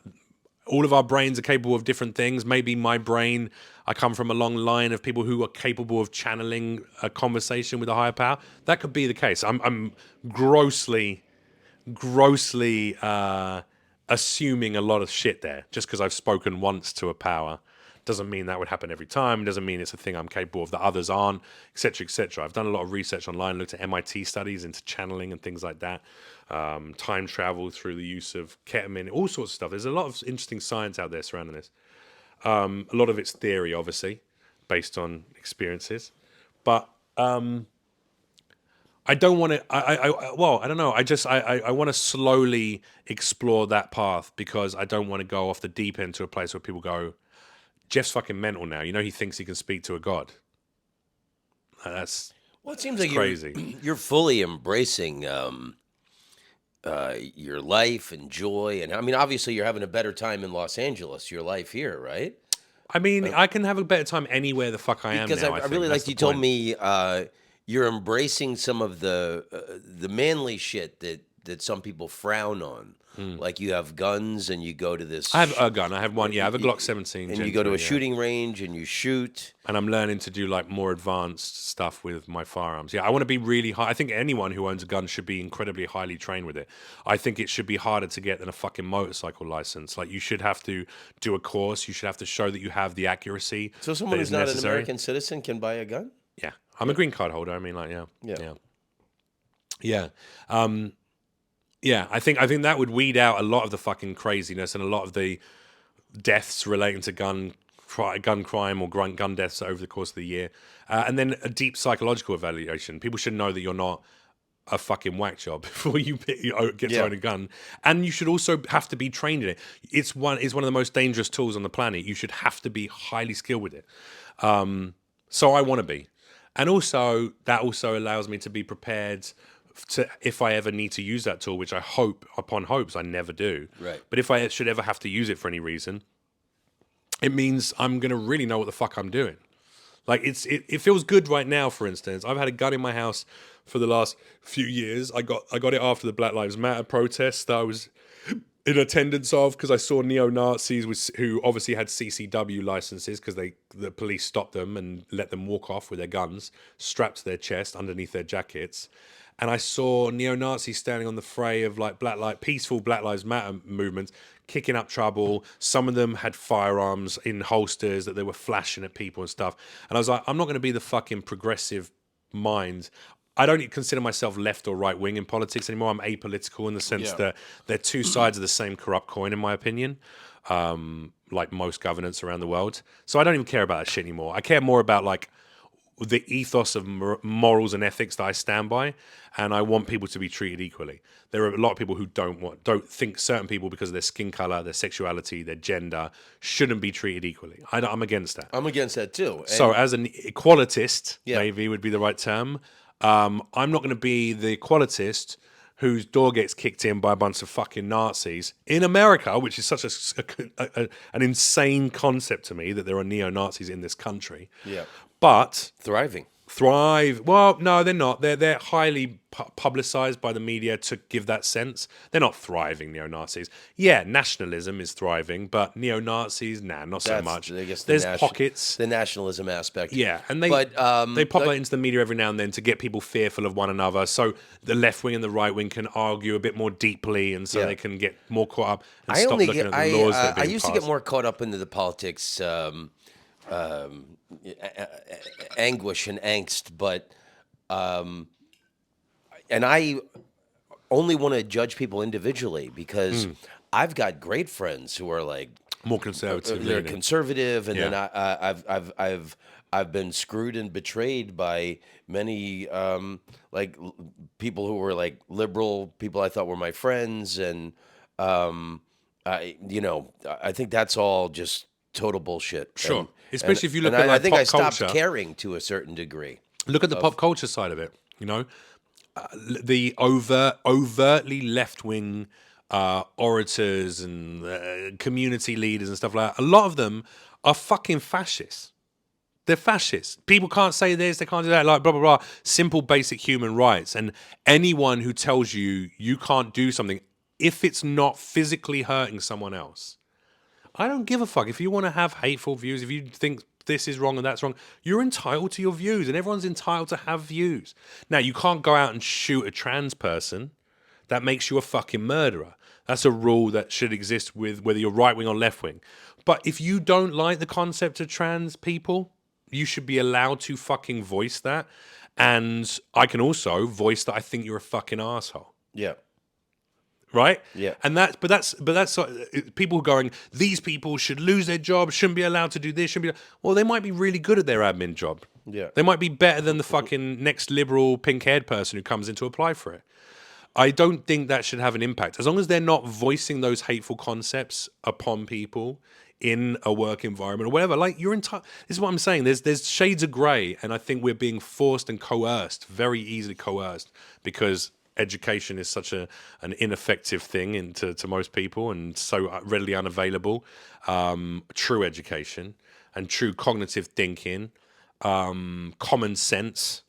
all of our brains are capable of different things? Maybe my brain, I come from a long line of people who are capable of channeling a conversation with a higher power. That could be the case. I'm grossly assuming a lot of shit there. Just because I've spoken once to a power doesn't mean that would happen every time. Doesn't mean it's a thing I'm capable of that others aren't, etc., etc. I've done a lot of research online, looked at MIT studies into channeling and things like that. Time travel through the use of ketamine, all sorts of stuff. There's a lot of interesting science out there surrounding this. A lot of it's theory, obviously, based on experiences. But I don't want to. I don't know. I want to slowly explore that path, because I don't want to go off the deep end to a place where people go, Jeff's fucking mental now. You know, he thinks he can speak to a god. That's It seems like crazy. You're fully embracing your life and joy, and I mean, obviously, you're having a better time in Los Angeles. Your life here, right? I mean, I can have a better time anywhere the fuck I am now. Because I really That's like you the told point. me you're embracing some of the manly shit that some people frown on. Like you have guns and you go to this. I have a gun. I have one. Yeah, I have a Glock 17. And Gen you go to 3, a shooting range and you shoot. And I'm learning to do like more advanced stuff with my firearms. Yeah, I want to be really high. I think anyone who owns a gun should be incredibly highly trained with it. I think it should be harder to get than a fucking motorcycle license. Like, you should have to do a course. You should have to show that you have the accuracy. So someone that who's is not an necessary. American citizen can buy a gun? Yeah, I'm a green card holder. I mean, like, yeah. Yeah, I think that would weed out a lot of the fucking craziness and a lot of the deaths relating to gun crime or gun deaths over the course of the year. And then a deep psychological evaluation. People should know that you're not a fucking whack job before you get to own a gun. And you should also have to be trained in it. It's one of the most dangerous tools on the planet. You should have to be highly skilled with it. So I want to be. And also, that also allows me to be prepared to, if I ever need to use that tool, which I hope, upon hopes, I never do. Right. But if I should ever have to use it for any reason, it means I'm going to really know what the fuck I'm doing. Like, it feels good right now, for instance. I've had a gun in my house for the last few years. I got it after the Black Lives Matter protests that I was in attendance of, because I saw neo-Nazis who obviously had CCW licenses, because the police stopped them and let them walk off with their guns strapped to their chest underneath their jackets. And I saw neo-Nazis standing on the fray of like peaceful Black Lives Matter movements, kicking up trouble. Some of them had firearms in holsters that they were flashing at people and stuff. And I was like, I'm not going to be the fucking progressive mind. I don't consider myself left or right wing in politics anymore. I'm apolitical in the sense that they're two sides of the same corrupt coin, in my opinion, like most governance around the world. So I don't even care about that shit anymore. I care more about like the ethos of morals and ethics that I stand by, and I want people to be treated equally. There are a lot of people who don't think certain people, because of their skin color, their sexuality, their gender, shouldn't be treated equally. I'm against that. I'm against that too. So as an equalitist, maybe would be the right term, I'm not going to be the equalitist whose door gets kicked in by a bunch of fucking Nazis in America, which is such an insane concept to me, that there are neo-Nazis in this country. Yeah. But Thriving. Thrive. Well, no, they're not. They're highly publicized by the media to give that sense. They're not thriving, neo-Nazis. Yeah, nationalism is thriving, but neo-Nazis, nah, not so much. I guess There's pockets. the nationalism aspect. Yeah, and they but pop that into the media every now and then to get people fearful of one another. So the left wing and the right wing can argue a bit more deeply, and so they can get more caught up and stop looking at the laws that are being I used to passed. get more caught up into the politics, anguish and angst, but and I only want to judge people individually because I've got great friends who are like More conservative. they're leaning. conservative, and Yeah. then I've been screwed and betrayed by many people who were like liberal people I thought were my friends, and I think that's all just total bullshit. Sure. And- Especially if you look and at, I like, think pop I stopped culture. caring to a certain degree. Look at the pop culture side of it. You know, the overtly left wing orators and community leaders and stuff like that. A lot of them are fucking fascists. They're fascists. People can't say this, they can't do that, like blah, blah, blah. Simple, basic human rights. And anyone who tells you you can't do something, if it's not physically hurting someone else, I don't give a fuck. If you want to have hateful views, if you think this is wrong and that's wrong, you're entitled to your views, and everyone's entitled to have views. Now, you can't go out and shoot a trans person. That makes you a fucking murderer. That's a rule that should exist with whether you're right wing or left wing. But if you don't like the concept of trans people, you should be allowed to fucking voice that. And I can also voice that I think you're a fucking asshole. Yeah. Right? Yeah. And that's people going, these people should lose their job, shouldn't be allowed to do this, shouldn't be. Well, they might be really good at their admin job. Yeah. They might be better than the fucking next liberal pink-haired person who comes in to apply for it. I don't think that should have an impact. As long as they're not voicing those hateful concepts upon people in a work environment or whatever, like you're entitled. This is what I'm saying. There's shades of grey, and I think we're being forced and coerced, very easily coerced, because education is such an ineffective thing to most people and so readily unavailable. True education and true cognitive thinking, common sense,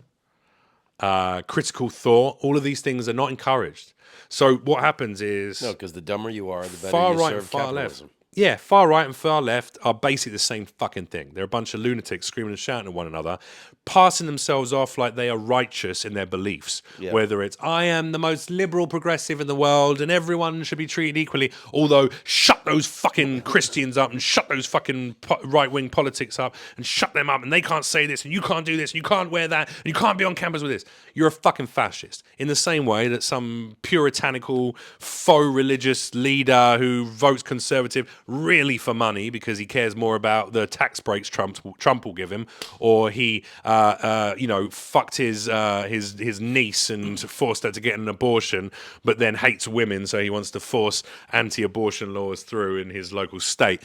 critical thought, all of these things are not encouraged. So what happens is No, because the dumber you are, the better far you right serve and far capitalism. left. Yeah, far right and far left are basically the same fucking thing. They're a bunch of lunatics screaming and shouting at one another, passing themselves off like they are righteous in their beliefs. Yeah. Whether it's, I am the most liberal progressive in the world and everyone should be treated equally, although shut those fucking Christians up and shut those fucking right-wing politics up and shut them up, and they can't say this and you can't do this and you can't wear that and you can't be on campus with this. You're a fucking fascist. In the same way that some puritanical, faux religious leader who votes conservative really for money because he cares more about the tax breaks Trump will give him, or he fucked his niece and forced her to get an abortion, but then hates women, so he wants to force anti-abortion laws through in his local state.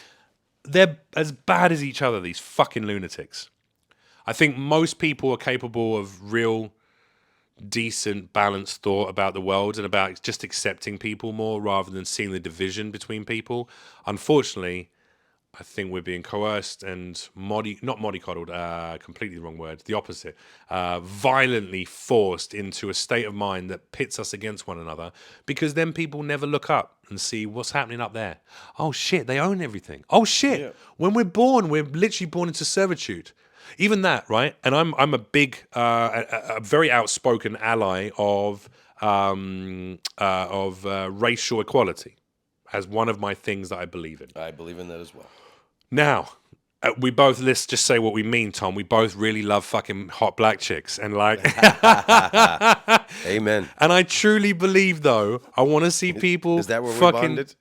They're as bad as each other, these fucking lunatics. I think most people are capable of real, decent, balanced thought about the world and about just accepting people more rather than seeing the division between people. Unfortunately, I think we're being coerced and mollycoddled, completely the wrong word, the opposite, violently forced into a state of mind that pits us against one another, because then people never look up and see what's happening up there. Oh shit, they own everything. Oh shit, Yeah. when we're born, we're literally born into servitude. Even that, right? And I'm a big, a very outspoken ally of racial equality as one of my things that I believe in. I believe in that as well. Now, we both, let's just say what we mean, Tom. We both really love fucking hot black chicks, and like, Amen. and I truly believe, though, I want to see people. Is that where we fucking bonded?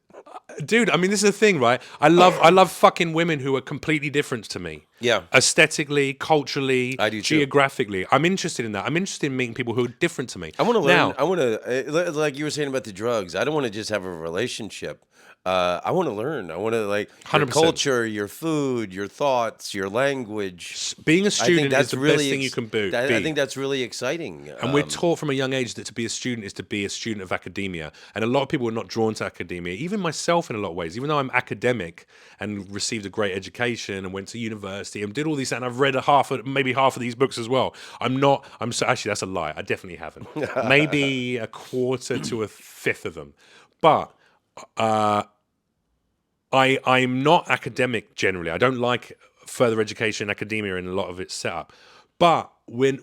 Dude, I mean, this is the thing, right? I love fucking women who are completely different to me. Yeah. Aesthetically, culturally, I do too. geographically. I'm interested in that. I'm interested in meeting people who are different to me. I want to learn. Now, I want to, like you were saying about the drugs. I don't want to just have a relationship. I want to learn. I want to like your 100%. culture, your food, your thoughts, your language. Being a I think student is that's the really best thing you can be. I think that's really exciting. And we're taught from a young age that to be a student is to be a student of academia. And a lot of people are not drawn to academia, even myself in a lot of ways. Even though I'm academic and received a great education and went to university and did all these, and I've read maybe half of these books as well. Actually, that's a lie. I definitely haven't. Maybe a quarter to a fifth of them. But I'm not academic generally. I don't like further education, academia, and a lot of its setup. But when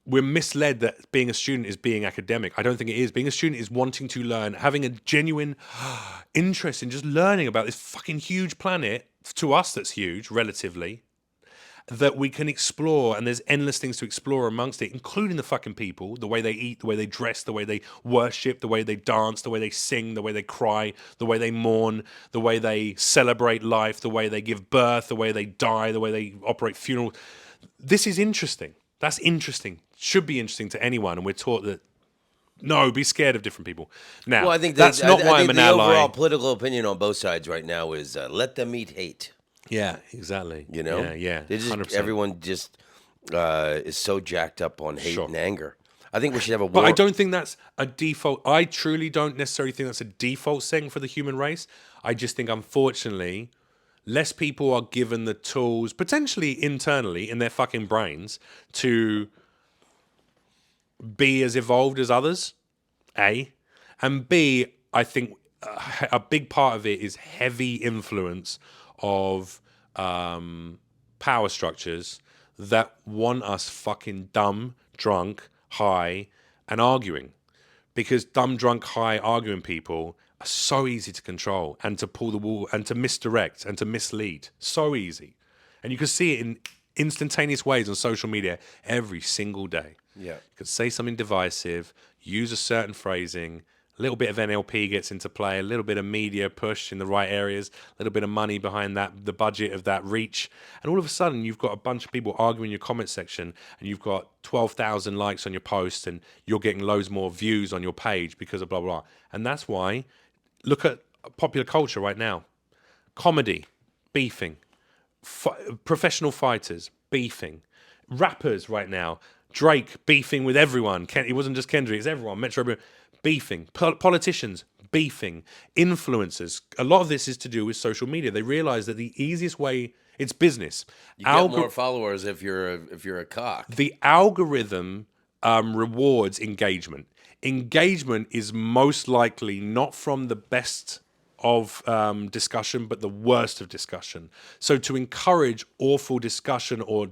we're misled that being a student is being academic. I don't think it is. Being a student is wanting to learn, having a genuine interest in just learning about this fucking huge planet, to us that's huge, relatively, that we can explore, and there's endless things to explore amongst it, including the fucking people, the way they eat, the way they dress, the way they worship, the way they dance, the way they sing, the way they cry, the way they mourn, the way they celebrate life, the way they give birth, the way they die, the way they operate funerals. This is interesting. That's interesting. Should be interesting to anyone, and we're taught that no, be scared of different people. Now, well, I think that's not why I'm an ally. The overall political opinion on both sides right now is let them eat hate. Yeah, exactly. You know, yeah, They just, 100%. everyone just is so jacked up on hate Sure. and anger. I think we should have a war. But I don't think that's a default. I truly don't necessarily think that's a default setting for the human race. I just think, unfortunately, less people are given the tools, potentially internally in their fucking brains, to be as evolved as others, A. And B, I think a big part of it is heavy influence of power structures that want us fucking dumb, drunk, high, and arguing. Because dumb, drunk, high, arguing people are so easy to control and to pull the wool and to misdirect and to mislead. So easy. And you can see it in instantaneous ways on social media every single day. Yeah. You could say something divisive, use a certain phrasing, a little bit of NLP gets into play, a little bit of media push in the right areas, a little bit of money behind that, the budget of that reach. And all of a sudden, you've got a bunch of people arguing in your comment section, and you've got 12,000 likes on your post, and you're getting loads more views on your page because of blah, blah, blah. And that's why, look at popular culture right now. Comedy, beefing. Professional fighters, beefing. Rappers right now, Drake beefing with everyone. It wasn't just Kendrick, it's everyone. Metro beefing. Politicians beefing. Influencers. A lot of this is to do with social media. They realize that the easiest way, it's business. You get more followers if you're a cock. The algorithm rewards engagement. Engagement is most likely not from the best of discussion, but the worst of discussion. So to encourage awful discussion or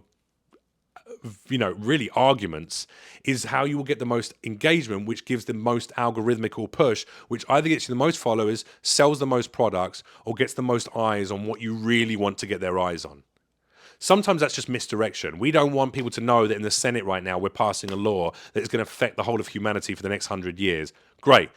really arguments is how you will get the most engagement, which gives the most algorithmical push, which either gets you the most followers, sells the most products, or gets the most eyes on what you really want to get their eyes on. Sometimes that's just misdirection. We don't want people to know that in the Senate right now we're passing a law that is going to affect the whole of humanity for the next 100 years. Great.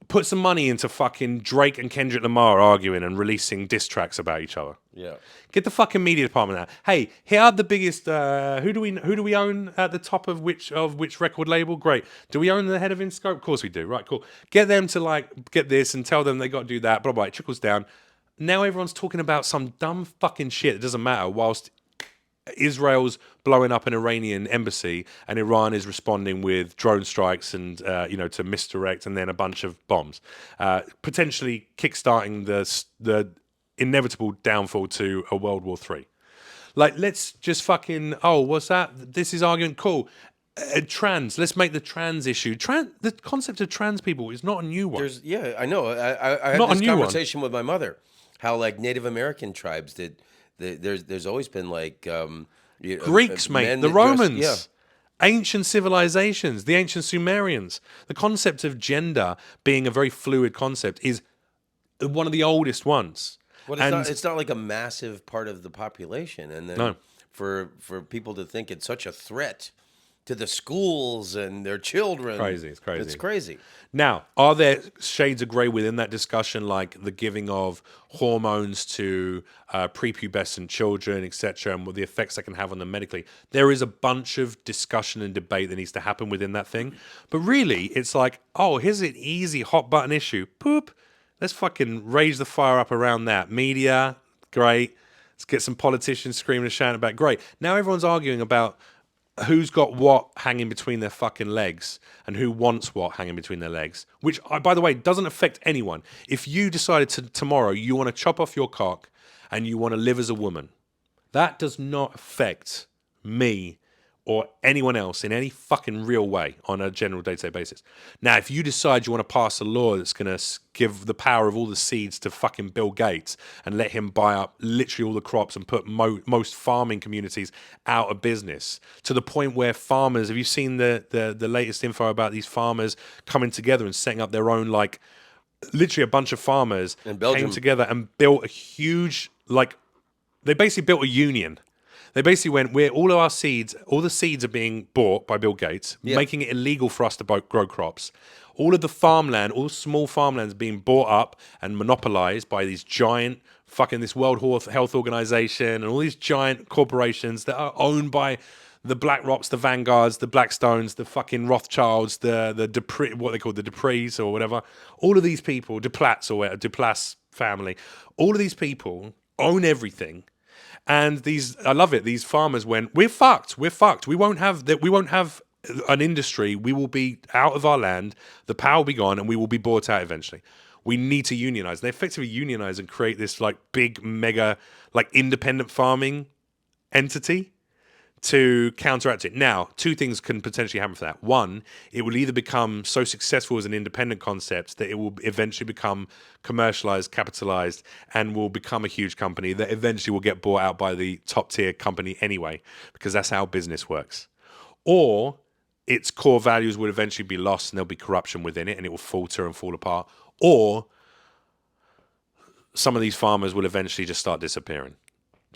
Put some money into fucking Drake and Kendrick Lamar arguing and releasing diss tracks about each other. Yeah. Get the fucking media department out. Hey, here are the biggest. Who do we own at the top of which record label? Great. Do we own the head of Inscope? Of course we do. Right, cool. Get them to get this and tell them they got to do that. Blah blah. It trickles down. Now everyone's talking about some dumb fucking shit that doesn't matter. Whilst Israel's blowing up an Iranian embassy and Iran is responding with drone strikes and to misdirect and then a bunch of bombs, potentially kickstarting the inevitable downfall to a World War III. Let's just fucking what's that? This is argument cool. Trans. Let's make the trans issue. The concept of trans people is not a new one. I know. I had Not a this new one. conversation with my mother. How Native American tribes did. There's always been Greeks, mate, the Romans, ancient civilizations, the ancient Sumerians. The concept of gender being a very fluid concept is one of the oldest ones. Well, it's not like a massive part of the population, and then for people to think it's such a threat to the schools and their children. It's crazy. It's crazy. Now, are there shades of grey within that discussion, like the giving of hormones to prepubescent children, etc., and what the effects that can have on them medically? There is a bunch of discussion and debate that needs to happen within that thing. But really, it's like, here's an easy hot button issue. Poop. Let's fucking raise the fire up around that. Media, great. Let's get some politicians screaming and shouting about, great. Now everyone's arguing about who's got what hanging between their fucking legs and who wants what hanging between their legs, which, by the way, doesn't affect anyone. If you decided tomorrow you want to chop off your cock and you want to live as a woman, that does not affect me or anyone else in any fucking real way on a general day-to-day basis. Now, if you decide you want to pass a law that's going to give the power of all the seeds to fucking Bill Gates and let him buy up literally all the crops and put most farming communities out of business, to the point where farmers, have you seen the latest info about these farmers coming together and setting up their own, like, literally a bunch of farmers came together and built a huge, like, they basically built a union. They basically went, all the seeds are being bought by Bill Gates, making it illegal for us to grow crops. All of the farmland, all the small farmlands being bought up and monopolized by these giant, this World Health Organization and all these giant corporations that are owned by the BlackRocks, the Vanguards, the Blackstones, the fucking Rothschilds, the what they call the Duprees or whatever. All of these people, Duplass family, all of these people own everything. And I love it. These farmers went, we're fucked. We won't have an industry. We will be out of our land. The power will be gone, and we will be bought out eventually. We need to unionize. They effectively unionize and create this like big, mega, like independent farming entity to counteract it. Now, two things can potentially happen for that. One, it will either become so successful as an independent concept that it will eventually become commercialized, capitalized, and will become a huge company that eventually will get bought out by the top tier company anyway, because that's how business works. Or its core values will eventually be lost and there'll be corruption within it and it will falter and fall apart. Or some of these farmers will eventually just start disappearing.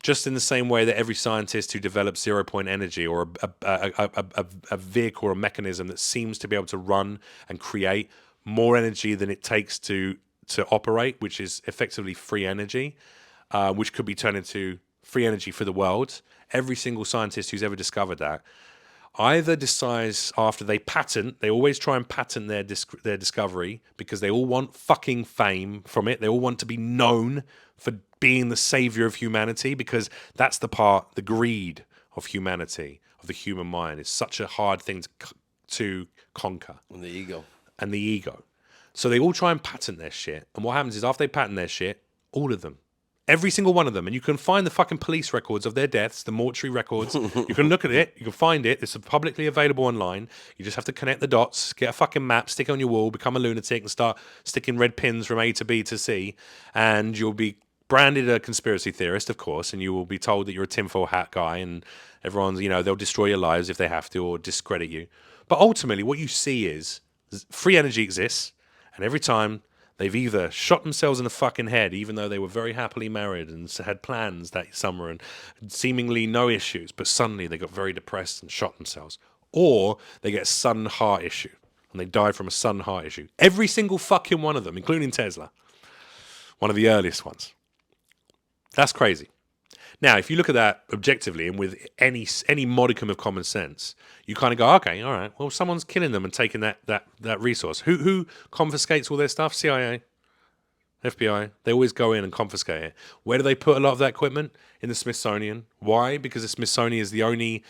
Just in the same way that every scientist who develops 0-point energy or a vehicle or a mechanism that seems to be able to run and create more energy than it takes to operate, which is effectively free energy, which could be turned into free energy for the world. Every single scientist who's ever discovered that either decides after they always try and patent their discovery because they all want fucking fame from it. They all want to be known for being the savior of humanity, because that's the greed of humanity, of the human mind. Is such a hard thing to conquer. And the ego. So they all try and patent their shit. And what happens is after they patent their shit, all of them, every single one of them, and you can find the fucking police records of their deaths, the mortuary records. You can look at it. You can find it. It's publicly available online. You just have to connect the dots, get a fucking map, stick it on your wall, become a lunatic, and start sticking red pins from A to B to C. And you'll be branded a conspiracy theorist, of course, and you will be told that you're a tinfoil hat guy, and everyone's, they'll destroy your lives if they have to, or discredit you. But ultimately, what you see is free energy exists, and every time they've either shot themselves in the fucking head, even though they were very happily married and had plans that summer and seemingly no issues, but suddenly they got very depressed and shot themselves. Or they get a sudden heart issue, and they died from a sudden heart issue. Every single fucking one of them, including Tesla, one of the earliest ones. That's crazy. Now, if you look at that objectively and with any modicum of common sense, you kind of go, okay, all right, well, someone's killing them and taking that resource. Who confiscates all their stuff? CIA, FBI. They always go in and confiscate it. Where do they put a lot of that equipment? In the Smithsonian. Why? Because the Smithsonian is the only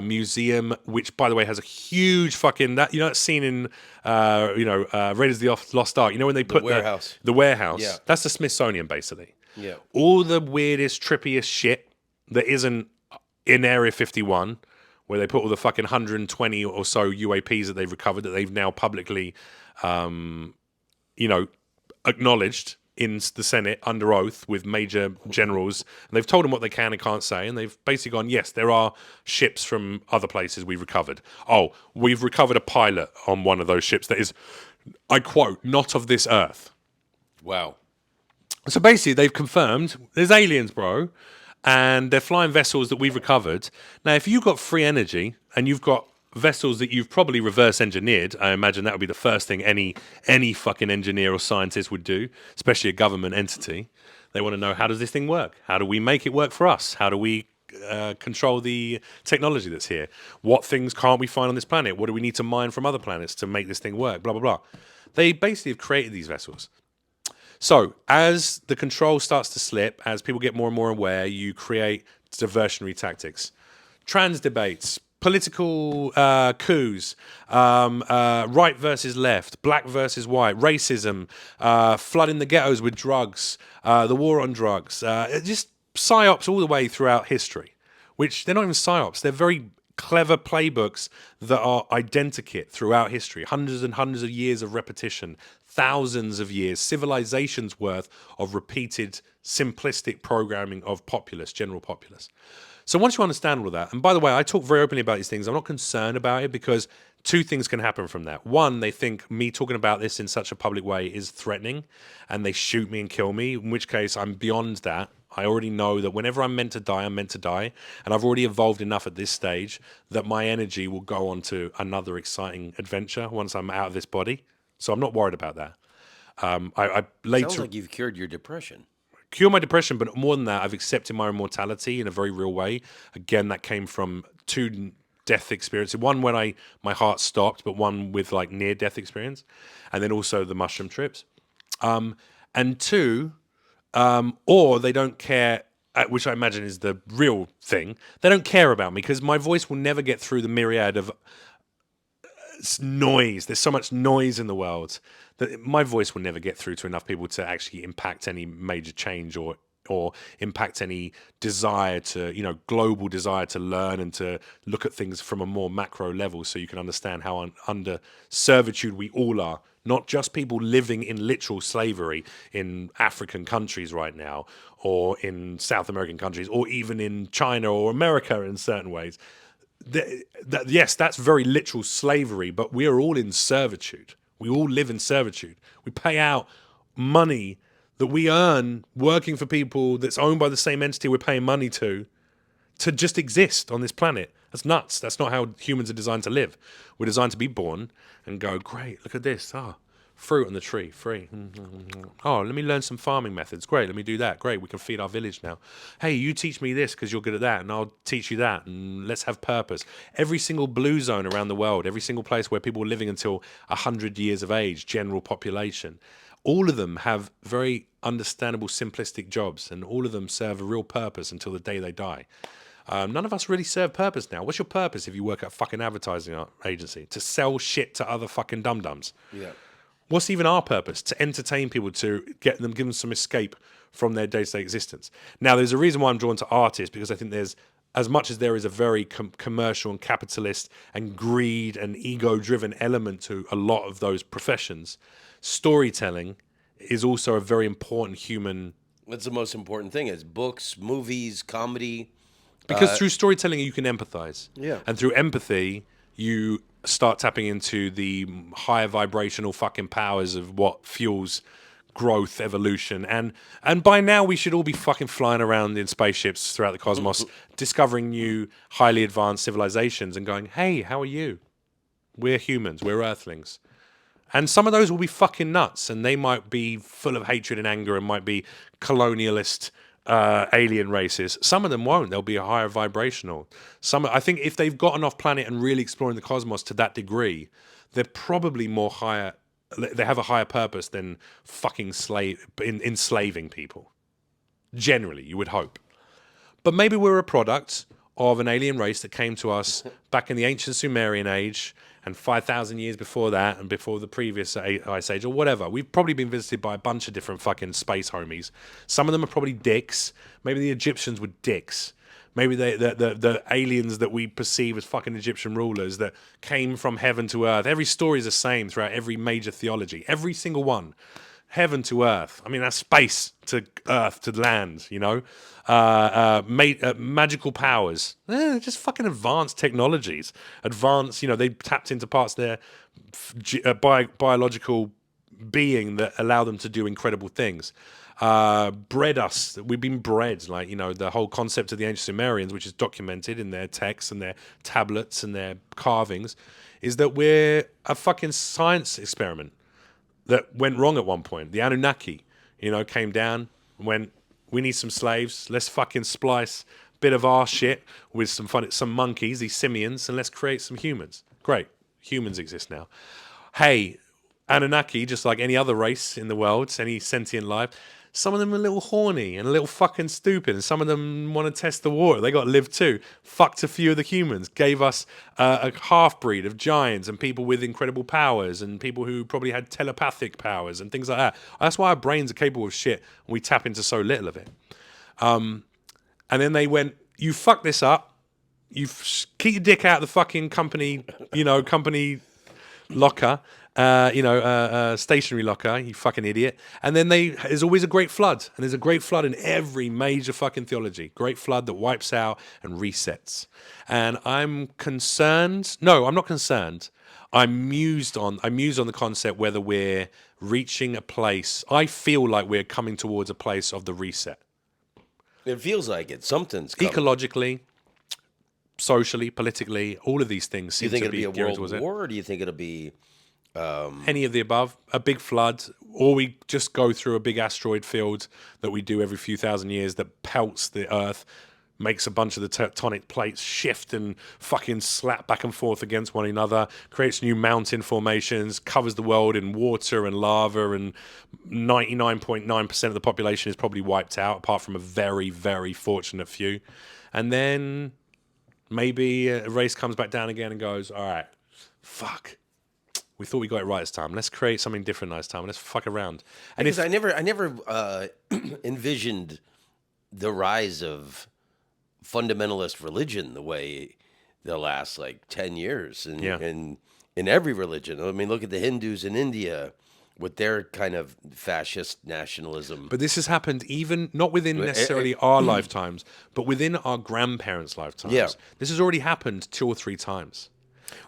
museum which, by the way, has a huge fucking that scene in Raiders of the Lost Ark. You know when they put the warehouse. Yeah. That's the Smithsonian basically. Yeah. All the weirdest, trippiest shit that isn't in Area 51, where they put all the fucking 120 or so UAPs that they've recovered that they've now publicly, acknowledged in the Senate under oath with major generals. And they've told them what they can and can't say. And they've basically gone, yes, there are ships from other places we've recovered. Oh, we've recovered a pilot on one of those ships that is, I quote, not of this earth. Wow. So basically, they've confirmed there's aliens, bro, and they're flying vessels that we've recovered. Now, if you've got free energy and you've got vessels that you've probably reverse engineered, I imagine that would be the first thing any fucking engineer or scientist would do, especially a government entity. They want to know, how does this thing work? How do we make it work for us? How do we control the technology that's here? What things can't we find on this planet? What do we need to mine from other planets to make this thing work? Blah, blah, blah. They basically have created these vessels. So as the control starts to slip, as people get more and more aware, you create diversionary tactics. Trans debates, political coups, right versus left, black versus white, racism, flooding the ghettos with drugs, the war on drugs, just psyops all the way throughout history, which they're not even psyops, they're very clever playbooks that are identikit throughout history, hundreds and hundreds of years of repetition, thousands of years, civilizations worth of repeated simplistic programming of populace, general populace. So once you understand all of that, and by the way, I talk very openly about these things. I'm not concerned about it because two things can happen from that. One, they think me talking about this in such a public way is threatening and they shoot me and kill me, in which case I'm beyond that. I already know that whenever I'm meant to die, I'm meant to die. And I've already evolved enough at this stage that my energy will go on to another exciting adventure once I'm out of this body. So I'm not worried about that. I later Sounds like you've cured your depression. cure my depression, but more than that, I've accepted my immortality in a very real way. Again, that came from two death experiences. One when my heart stopped, but one with like near death experience, and then also the mushroom trips. And two, or they don't care, which I imagine is the real thing. They don't care about me because my voice will never get through the myriad of noise. There's so much noise in the world that my voice will never get through to enough people to actually impact any major change or impact any desire to, global desire to learn and to look at things from a more macro level so you can understand how under servitude we all are. Not just people living in literal slavery in African countries right now or in South American countries or even in China or America in certain ways. Yes, that's very literal slavery, but we are all in servitude. We all live in servitude. We pay out money that we earn working for people that's owned by the same entity we're paying money to just exist on this planet. That's nuts. That's not how humans are designed to live. We're designed to be born and go, great, look at this. Fruit on the tree, free. Oh, let me learn some farming methods. Great, let me do that. Great, we can feed our village now. Hey, you teach me this because you're good at that, and I'll teach you that, and let's have purpose. Every single blue zone around the world, every single place where people are living until 100 years of age, general population, all of them have very understandable, simplistic jobs, and all of them serve a real purpose until the day they die. None of us really serve purpose now. What's your purpose if you work at a fucking advertising agency? To sell shit to other fucking dum-dums. Yeah. What's even our purpose? To entertain people, to give them some escape from their day-to-day existence. Now, there's a reason why I'm drawn to artists, because I think there's, as much as there is a very commercial and capitalist and greed and ego-driven element to a lot of those professions, storytelling is also a very important human... What's the most important thing? Is books, movies, comedy. Because through storytelling, you can empathize. Yeah. And through empathy, you start tapping into the higher vibrational fucking powers of what fuels growth, evolution. And by now, we should all be fucking flying around in spaceships throughout the cosmos, discovering new, highly advanced civilizations and going, hey, how are you? We're humans. We're earthlings. And some of those will be fucking nuts, and they might be full of hatred and anger and might be colonialist alien races. Some of them won't. They'll be a higher vibrational. I think if they've gotten off planet and really exploring the cosmos to that degree, they're probably more higher. They have a higher purpose than fucking enslaving people. Generally, you would hope. But maybe we're a product of an alien race that came to us back in the ancient Sumerian age and 5,000 years before that and before the previous ice age or whatever. We've probably been visited by a bunch of different fucking space homies. Some of them are probably dicks. Maybe the Egyptians were dicks. Maybe the aliens that we perceive as fucking Egyptian rulers that came from heaven to earth. Every story is the same throughout every major theology. Every single one. Heaven to earth. I mean, that's space to earth to land, magical powers. Just fucking advanced technologies. Advanced, they tapped into parts of their biological being that allow them to do incredible things. Bred us. We've been bred, the whole concept of the ancient Sumerians, which is documented in their texts and their tablets and their carvings, is that we're a fucking science experiment that went wrong at one point. The Anunnaki, came down and went, we need some slaves. Let's fucking splice a bit of our shit with some monkeys, these simians, and let's create some humans. Great. Humans exist now. Hey, Anunnaki, just like any other race in the world, any sentient life, some of them are a little horny and a little fucking stupid, and some of them want to test the water. They got to live too. Fucked a few of the humans, gave us a half-breed of giants and people with incredible powers and people who probably had telepathic powers and things like that. That's why our brains are capable of shit and we tap into so little of it. And then they went, you fuck this up, keep your dick out of the fucking company, company locker, stationary locker, you fucking idiot. And then there's always a great flood. And there's a great flood in every major fucking theology. Great flood that wipes out and resets. And I'm concerned. No, I'm not concerned. I'm mused on the concept whether we're reaching a place. I feel like we're coming towards a place of the reset. It feels like it. Something's coming. Ecologically, socially, politically, all of these things seem Do you think to it'll be be a geared world towards war, or do you think it'll be... any of the above, a big flood, or we just go through a big asteroid field that we do every few thousand years that pelts the Earth, makes a bunch of the tectonic plates shift and fucking slap back and forth against one another, creates new mountain formations, covers the world in water and lava, and 99.9% of the population is probably wiped out, apart from a very, very fortunate few. And then maybe a race comes back down again and goes, all right, fuck. We thought we got it right this time. Let's create something different this time. Let's fuck around. And because I never envisioned the rise of fundamentalist religion the way the last 10 years in every religion. I mean, look at the Hindus in India with their kind of fascist nationalism. But this has happened even not within necessarily our lifetimes, but within our grandparents' lifetimes. Yeah. This has already happened 2 or 3 times.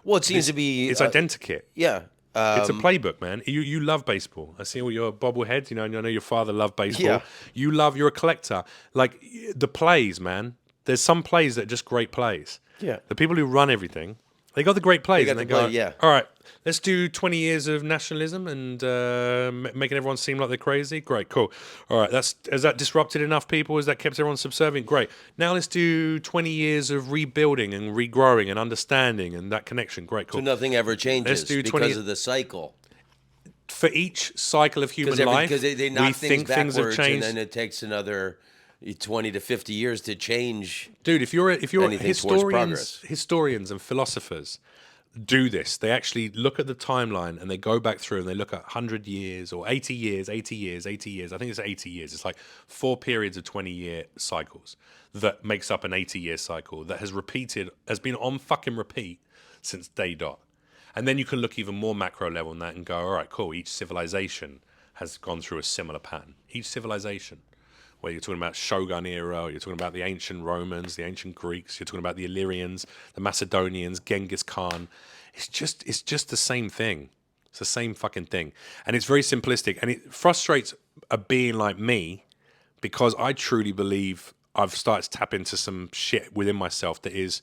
Well, it seems to be... It's identikit. Yeah. It's a playbook, man. You love baseball. I see all your bobbleheads. I know your father loved baseball. Yeah. You're a collector. Like the plays, man. There's some plays that are just great plays. Yeah. The people who run everything, they got the great plays. They go, yeah. All right, let's do 20 years of nationalism and making everyone seem like they're crazy. Great, cool. All right, has that disrupted enough people? Has that kept everyone subservient? Great. Now let's do 20 years of rebuilding and regrowing and understanding and that connection. Great, cool. So nothing ever changes Let's do 20 because of the cycle. For each cycle of human life, Because they knock we think things have backwards, changed. and then it takes another 20 to 50 years to change. Dude, if you're anything towards progress. historians and philosophers do this. They actually look at the timeline and they go back through and they look at 100 years or 80 years, 80 years, 80 years. I think it's 80 years. It's like 4 periods of 20-year cycles that makes up an 80-year cycle that has been on fucking repeat since day dot. And then you can look even more macro level than that and go, all right, cool. Each civilization has gone through a similar pattern. Each civilization. Where you're talking about Shogun era, you're talking about the ancient Romans, the ancient Greeks, you're talking about the Illyrians, the Macedonians, Genghis Khan. It's just the same thing. It's the same fucking thing. And it's very simplistic. And it frustrates a being like me because I truly believe I've started to tap into some shit within myself that is,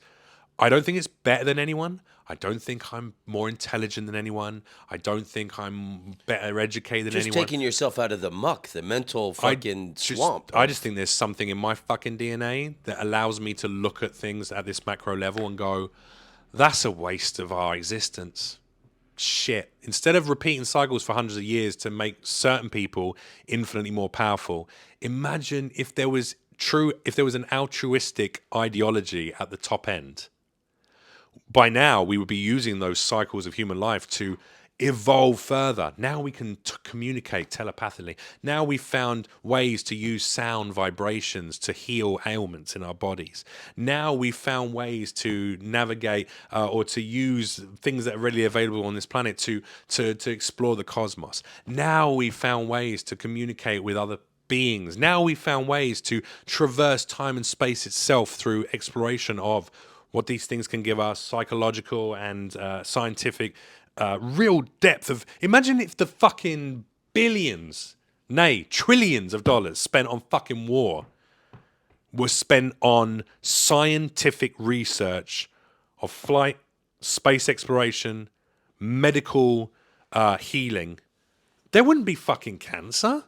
I don't think it's better than anyone. I don't think I'm more intelligent than anyone. I don't think I'm better educated than anyone. Just taking yourself out of the muck, the mental fucking swamp. I just think there's something in my fucking DNA that allows me to look at things at this macro level and go, that's a waste of our existence. Shit. Instead of repeating cycles for hundreds of years to make certain people infinitely more powerful, imagine if there was an altruistic ideology at the top end. By now, we would be using those cycles of human life to evolve further. Now we can communicate telepathically. Now we've found ways to use sound vibrations to heal ailments in our bodies. Now we've found ways to navigate or to use things that are readily available on this planet to explore the cosmos. Now we've found ways to communicate with other beings. Now we've found ways to traverse time and space itself through exploration of what these things can give us, psychological and scientific, real depth of... Imagine if the fucking billions, nay, trillions of dollars spent on fucking war were spent on scientific research of flight, space exploration, medical healing. There wouldn't be fucking cancer.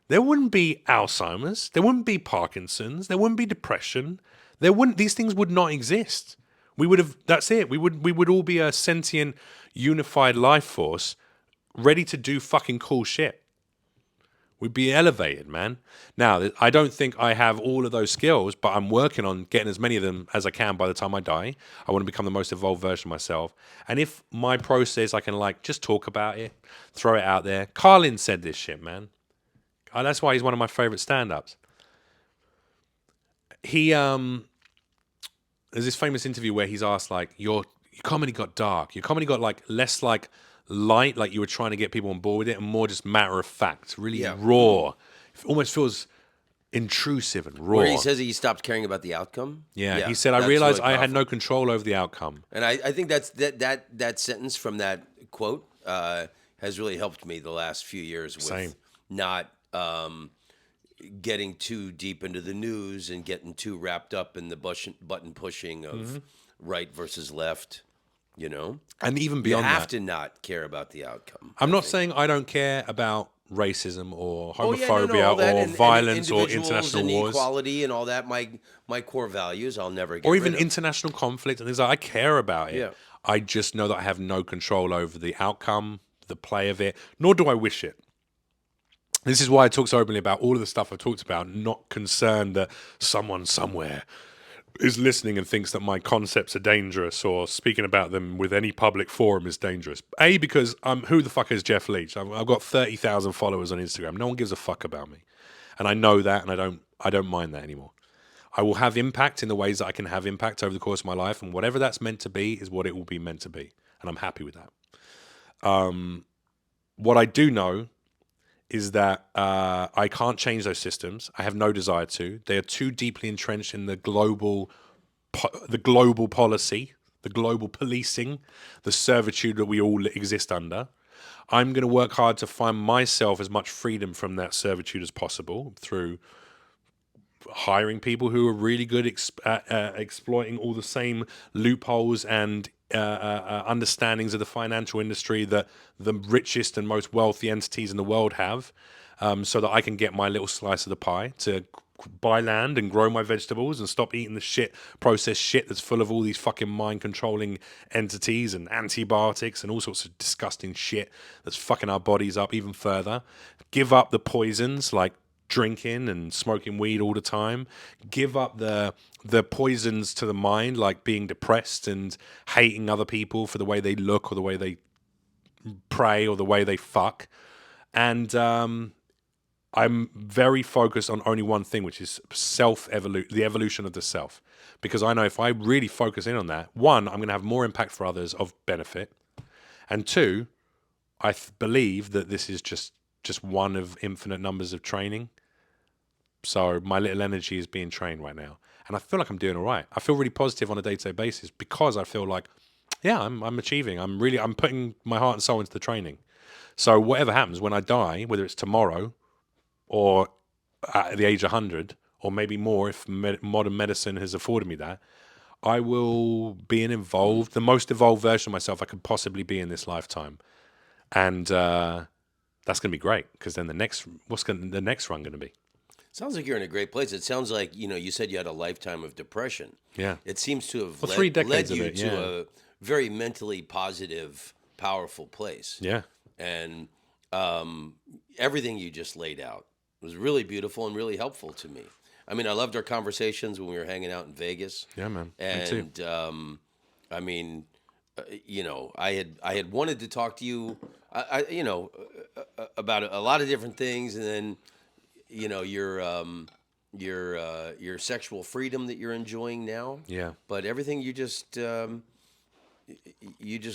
There wouldn't be Alzheimer's. There wouldn't be Parkinson's. There wouldn't be depression. These things would not exist. We would have, that's it. We would all be a sentient, unified life force ready to do fucking cool shit. We'd be elevated, man. Now, I don't think I have all of those skills, but I'm working on getting as many of them as I can by the time I die. I want to become the most evolved version of myself. And if my process, I can like just talk about it, throw it out there. Carlin said this shit, man. That's why he's one of my favorite stand-ups. There's this famous interview where he's asked like, your comedy got dark. Your comedy got like less like light, like you were trying to get people on board with it, and more just matter of fact, really raw. It almost feels intrusive and raw. Where he says he stopped caring about the outcome. Yeah, he said, I realized really I had no control over the outcome. And I think that sentence from that quote has really helped me the last few years with not getting too deep into the news and getting too wrapped up in the button pushing of right versus left. You know, and even beyond that, you have to not care about the outcome. I'm not saying I don't care about racism or homophobia or violence or international wars, equality and all that. My core values, I'll never get or even rid of. International conflict and things like. I care about it. Yeah. I just know that I have no control over the outcome, the play of it. Nor do I wish it. This is why I talk so openly about all of the stuff I've talked about. Not concerned that someone somewhere is listening and thinks that my concepts are dangerous or speaking about them with any public forum is dangerous. A, because who the fuck is Jeff Leach? I've got 30,000 followers on Instagram. No one gives a fuck about me. And I know that, and I don't mind that anymore. I will have impact in the ways that I can have impact over the course of my life, and whatever that's meant to be is what it will be meant to be. And I'm happy with that. What I do know is that I can't change those systems. I have no desire to. They are too deeply entrenched in the global policy, the global policing, the servitude that we all exist under. I'm going to work hard to find myself as much freedom from that servitude as possible through hiring people who are really good at exploiting all the same loopholes and understandings of the financial industry that the richest and most wealthy entities in the world have, so that I can get my little slice of the pie to buy land and grow my vegetables and stop eating the processed shit that's full of all these fucking mind-controlling entities and antibiotics and all sorts of disgusting shit that's fucking our bodies up even further. Give up the poisons like drinking and smoking weed all the time. Give up the poisons to the mind, like being depressed and hating other people for the way they look or the way they pray or the way they fuck. And I'm very focused on only one thing, which is the evolution of the self. Because I know if I really focus in on that, one, I'm going to have more impact for others of benefit. And two, I believe that this is just one of infinite numbers of training. So my little energy is being trained right now. And I feel like I'm doing all right. I feel really positive on a day-to-day basis because I feel like, yeah, I'm achieving. I'm putting my heart and soul into the training. So whatever happens when I die, whether it's tomorrow or at the age of 100, or maybe more if modern medicine has afforded me that, I will be the most evolved version of myself I could possibly be in this lifetime. And that's going to be great because then what's the next run going to be? Sounds like you're in a great place. It sounds like, you said you had a lifetime of depression. Yeah. It seems to have 3 decades led you of it, to a very mentally positive, powerful place. Yeah. And everything you just laid out was really beautiful and really helpful to me. I mean, I loved our conversations when we were hanging out in Vegas. Yeah, man. And me too. I mean, I had wanted to talk to you, about a lot of different things, and then, your sexual freedom that you're enjoying now. Yeah. But everything you just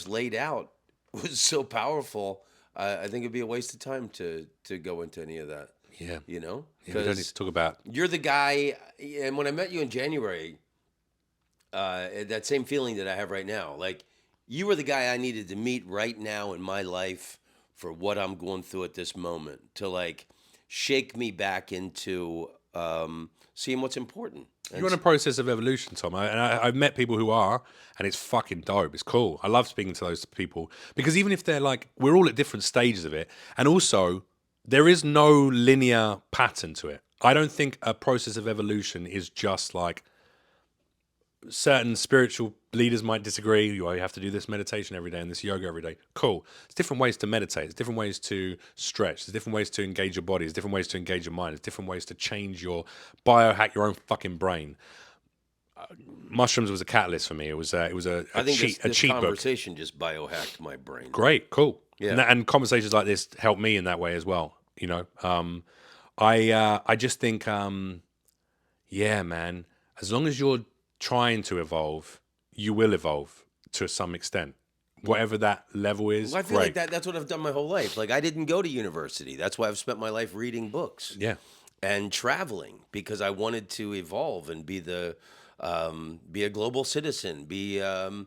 laid out was so powerful. I think it'd be a waste of time to go into any of that. Yeah. You know? Yeah, we don't need to talk about. You're the guy, and when I met you in January, that same feeling that I have right now, like you were the guy I needed to meet right now in my life for what I'm going through at this moment, to like shake me back into seeing what's important. You're in a process of evolution, Tom. I've met people who are, and it's fucking dope. It's cool. I love speaking to those people because even if they're like, we're all at different stages of it. And also, there is no linear pattern to it. I don't think a process of evolution is just like certain spiritual leaders might disagree. You have to do this meditation every day and this yoga every day. Cool. There's different ways to meditate. There's different ways to stretch. There's different ways to engage your body. There's different ways to engage your mind. There's different ways to change your biohack your own fucking brain. Mushrooms was a catalyst for me. It was a I think cheat this book. conversation just biohacked my brain. Great, cool. Yeah. And conversations like this help me in that way as well. You know, I just think, yeah, man. As long as you're trying to evolve, you will evolve to some extent, whatever that level is. Well, I feel great. like that's what I've done my whole life. Like I didn't go to university. That's why I've spent my life reading books. Yeah. And traveling because I wanted to evolve and be a global citizen, be a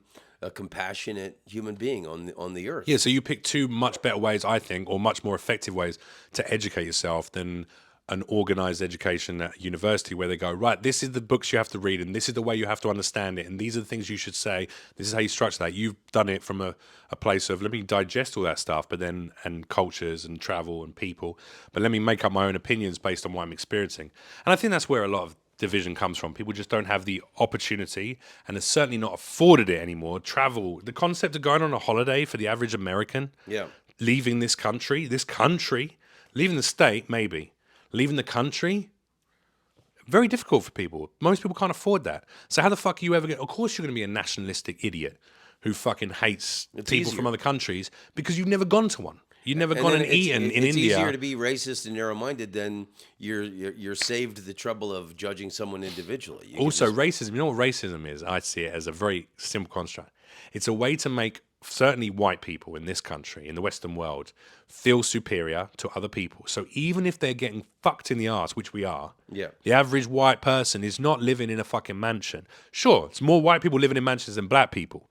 compassionate human being on the earth. Yeah, so you pick two much better ways, I think, or much more effective ways to educate yourself than an organized education at university where they go, right, this is the books you have to read and this is the way you have to understand it and these are the things you should say. This is how you structure that. You've done it from a place of let me digest all that stuff, but then, and cultures and travel and people, but let me make up my own opinions based on what I'm experiencing. And I think that's where a lot of division comes from. People just don't have the opportunity and are certainly not afforded it anymore. Travel, the concept of going on a holiday for the average American, Yeah. leaving this country, leaving the state, maybe. Leaving the country, very difficult for people. Most people can't afford that. So how the fuck are you ever going to... Of course you're going to be a nationalistic idiot who fucking hates people from other countries because you've never gone to one. You've never gone and eaten in India. It's easier to be racist and narrow-minded than you're saved the trouble of judging someone individually. Also, racism, you know what racism is? I see it as a very simple construct. It's a way to make certainly white people in this country, in the Western world, feel superior to other people. So even if they're getting fucked in the arse, which we are, Yeah. the average white person is not living in a fucking mansion. Sure, it's more white people living in mansions than black people.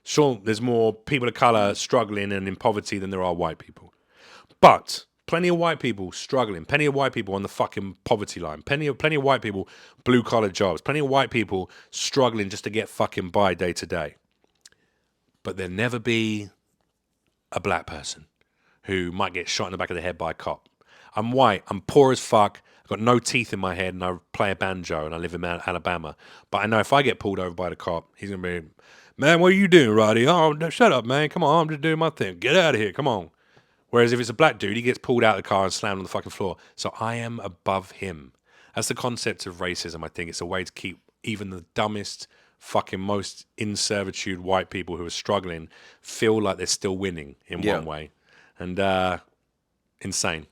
Sure, there's more people of color struggling and in poverty than there are white people. But plenty of white people struggling, plenty of white people on the fucking poverty line, plenty of white people blue collar jobs, plenty of white people struggling just to get fucking by day to day. But there'll never be a black person who might get shot in the back of the head by a cop. I'm white, I'm poor as fuck, I've got no teeth in my head, and I play a banjo, and I live in Alabama. But I know if I get pulled over by the cop, he's going to be, man, what are you doing, Roddy? Oh, no, shut up, man, come on, I'm just doing my thing. Get out of here, come on. Whereas if it's a black dude, he gets pulled out of the car and slammed on the fucking floor. So I am above him. That's the concept of racism, I think. It's a way to keep even the dumbest, fucking most in servitude white people who are struggling feel like they're still winning in one way. And insane.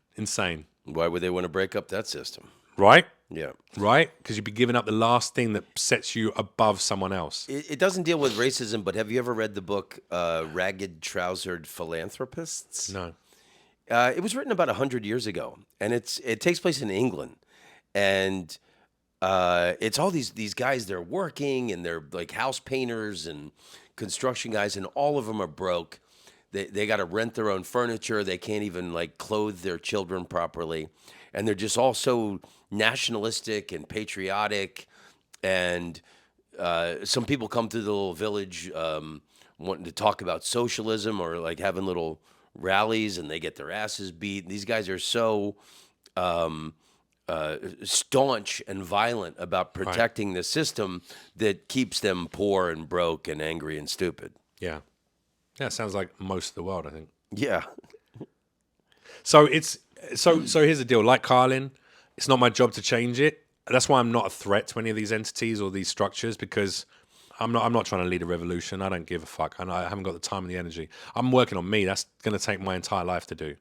Why would they want to break up that system? Right? Yeah. Right? Because you'd be giving up the last thing that sets you above someone else. It doesn't deal with racism, but have you ever read the book Ragged Trousered Philanthropists? No. It was written about 100 years ago, and it takes place in England. And it's all these guys, they're working, and they're like house painters and construction guys, and all of them are broke. They got to rent their own furniture. They can't even like clothe their children properly. And they're just all so nationalistic and patriotic. And some people come to the little village wanting to talk about socialism or like having little rallies, and they get their asses beat. These guys are so staunch and violent about protecting the system that keeps them poor and broke and angry and stupid. Yeah. Yeah, it sounds like most of the world, I think. Yeah. So here's the deal. Like Carlin, it's not my job to change it. That's why I'm not a threat to any of these entities or these structures, because I'm not trying to lead a revolution. I don't give a fuck. I haven't got the time and the energy. I'm working on me. That's going to take my entire life to do.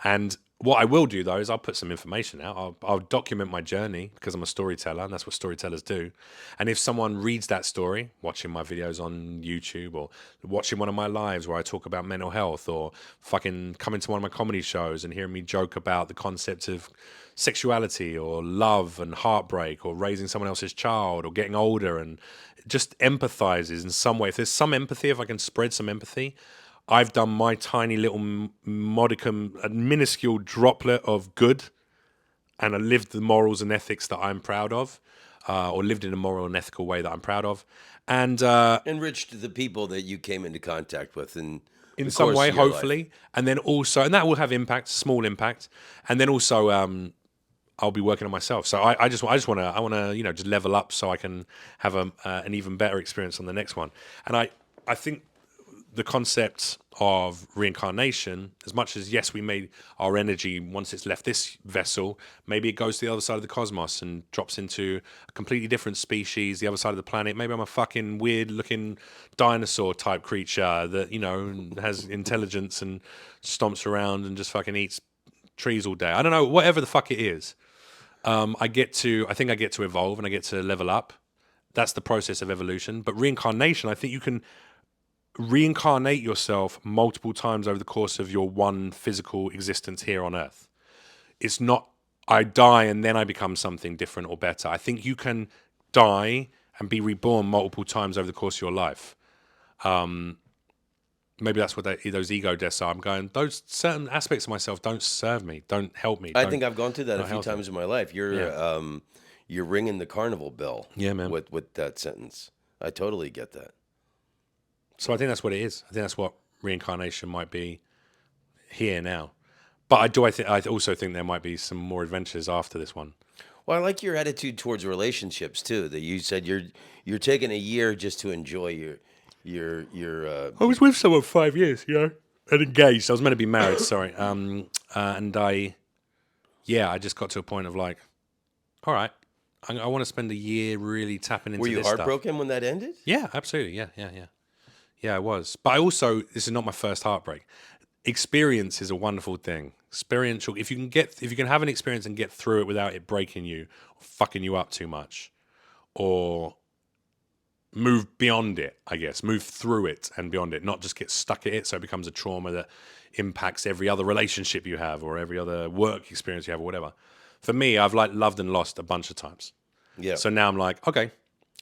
And what I will do, though, is I'll put some information out. I'll document my journey because I'm a storyteller, and that's what storytellers do. And if someone reads that story, watching my videos on YouTube or watching one of my lives where I talk about mental health, or fucking coming to one of my comedy shows and hearing me joke about the concept of sexuality or love and heartbreak or raising someone else's child or getting older, and just empathizes in some way, if there's some empathy, if I can spread some empathy, I've done my tiny little modicum, a minuscule droplet of good, and I lived the morals and ethics that I'm proud of, or lived in a moral and ethical way that I'm proud of, and enriched the people that you came into contact with in some way, hopefully, life. And then also, and that will have impact, small impact, and then also I'll be working on myself. So I just want to just level up so I can have an even better experience on the next one. And I think the concept of reincarnation, as much as yes, we made our energy once it's left this vessel, maybe it goes to the other side of the cosmos and drops into a completely different species, the other side of the planet. Maybe I'm a fucking weird looking dinosaur type creature that, has intelligence and stomps around and just fucking eats trees all day. I don't know, whatever the fuck it is. I think I get to evolve and I get to level up. That's the process of evolution. But reincarnation, I think you can reincarnate yourself multiple times over the course of your one physical existence here on Earth. It's not I die and then I become something different or better. I think you can die and be reborn multiple times over the course of your life. Maybe that's what those ego deaths are. I'm going, those certain aspects of myself don't serve me, don't help me. I think I've gone through that a few healthy. times in my life. You're ringing the carnival bell. Yeah, man. With that sentence, I totally get that. So I think that's what it is. I think that's what reincarnation might be here now. But I also think there might be some more adventures after this one. Well, I like your attitude towards relationships too. That you said you're taking a year just to enjoy your. I was with someone 5 years, and engaged. I was meant to be married. Sorry, and I just got to a point of like, all right, I want to spend a year really tapping into. Were you this heartbroken stuff. when that ended? Yeah, absolutely. Yeah, I was. But I also, this is not my first heartbreak. Experience is a wonderful thing. Experiential. If you can have an experience and get through it without it breaking you, or fucking you up too much, or move beyond it, I guess, move through it and beyond it, not just get stuck at it so it becomes a trauma that impacts every other relationship you have or every other work experience you have or whatever. For me, I've loved and lost a bunch of times. Yeah. So now I'm like, okay,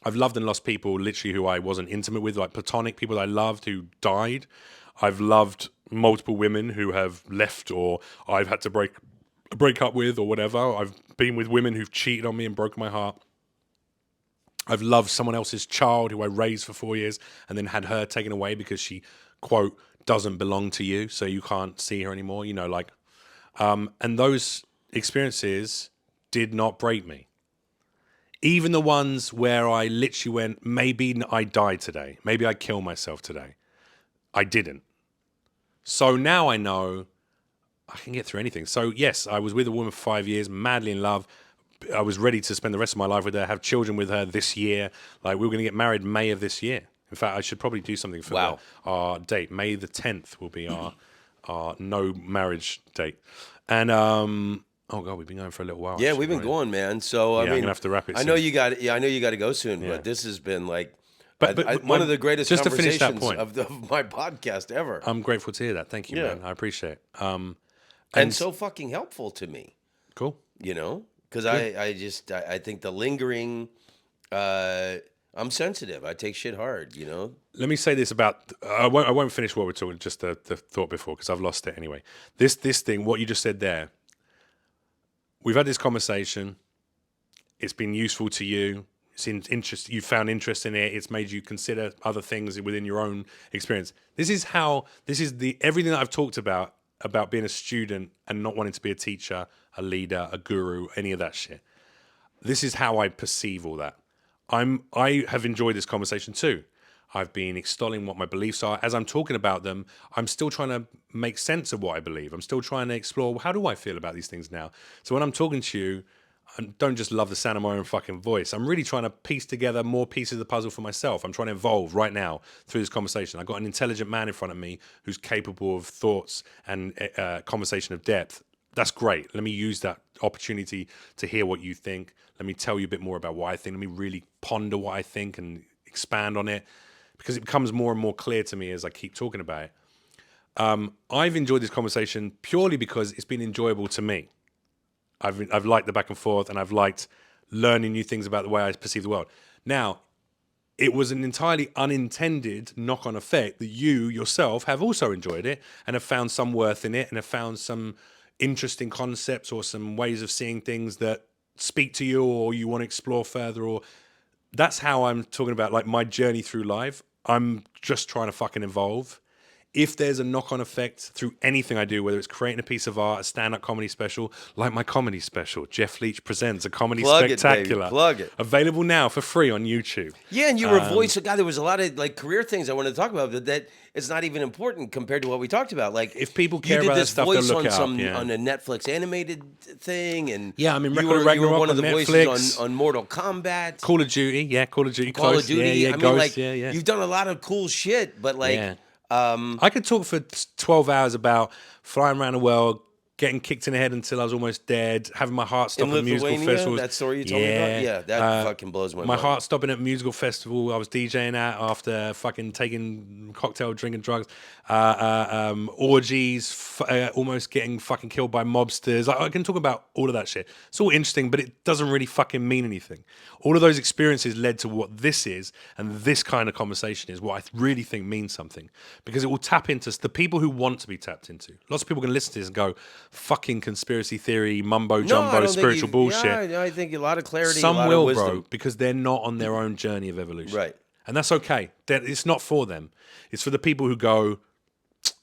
I've loved and lost people literally who I wasn't intimate with, like platonic people I loved who died. I've loved multiple women who have left or I've had to break up with or whatever. I've been with women who've cheated on me and broken my heart. I've loved someone else's child who I raised for 4 years and then had her taken away because she, quote, doesn't belong to you, so you can't see her anymore. And those experiences did not break me. Even the ones where I literally went, maybe I die today. Maybe I kill myself today. I didn't. So now I know I can get through anything. So yes, I was with a woman for 5 years, madly in love. I was ready to spend the rest of my life with her, have children with her this year. Like we were going to get married May of this year. In fact, I should probably do something for our date. May the 10th will be our no marriage date. And oh God, we've been going for a little while. Yeah, we've been going, man. So I mean, I'm gonna have to wrap it. I know you got to go soon, but this has been like, one of the greatest just to finish that point of my podcast ever. I'm grateful to hear that. Thank you, man. I appreciate it. And so fucking helpful to me. Cool. Because I think the lingering. I'm sensitive. I take shit hard. Let me say this about. I won't finish what we're talking. Just the thought before because I've lost it anyway. This thing. What you just said there. We've had this conversation. It's been useful to you. You found interest in it. It's made you consider other things within your own experience. This is everything that I've talked about being a student and not wanting to be a teacher, a leader, a guru, any of that shit. This is how I perceive all that. I have enjoyed this conversation too. I've been extolling what my beliefs are. As I'm talking about them, I'm still trying to make sense of what I believe. I'm still trying to explore, how do I feel about these things now? So when I'm talking to you, I don't just love the sound of my own fucking voice. I'm really trying to piece together more pieces of the puzzle for myself. I'm trying to evolve right now through this conversation. I've got an intelligent man in front of me who's capable of thoughts and conversation of depth. That's great. Let me use that opportunity to hear what you think. Let me tell you a bit more about what I think. Let me really ponder what I think and expand on it because it becomes more and more clear to me as I keep talking about it. I've enjoyed this conversation purely because it's been enjoyable to me. I've liked the back and forth and I've liked learning new things about the way I perceive the world. Now, it was an entirely unintended knock-on effect that you yourself have also enjoyed it and have found some worth in it and have found some interesting concepts or some ways of seeing things that speak to you or you want to explore further. Or that's how I'm talking about like my journey through life. I'm just trying to fucking evolve. if there's a knock-on effect through anything I do, whether it's creating a piece of art, a stand-up comedy special, like my comedy special, Jeff Leach Presents, a comedy Plug it, baby. spectacular. Plug it. Available now for free on YouTube. Yeah, and you were a voice of God. There was a lot of like career things I wanted to talk about, but that it's not even important compared to what we talked about. Like If people care you did about that this stuff, they'll voice look on it up, some yeah. on a Netflix animated thing, and Yeah, I mean, you Record were, of Ragnarok you were one of the on voices Netflix. on Mortal Kombat, Call of Duty, yeah, Call of Duty, Call Ghost, of Duty. yeah, I mean, Ghost, like yeah. you've done a lot of cool shit, but like. Yeah. I could talk for 12 hours about flying around the world, getting kicked in the head until I was almost dead, having my heart stop In at musical Lithuania, festivals. that story you told me about? Yeah, that fucking blows my mind. heart stopping at musical festival I was DJing at after fucking taking cocktail, drinking drugs, orgies, almost getting fucking killed by mobsters. I can talk about all of that shit. It's all interesting, but it doesn't really fucking mean anything. All of those experiences led to what this is, and this kind of conversation is what I really think means something, because it will tap into the people who want to be tapped into. Lots of people can listen to this and go, fucking conspiracy theory, mumbo jumbo, spiritual bullshit. Yeah, I think a lot of clarity, a Some lot will, of wisdom. bro, because they're not on their own journey of evolution. Right. And that's okay. It's not for them. It's for the people who go,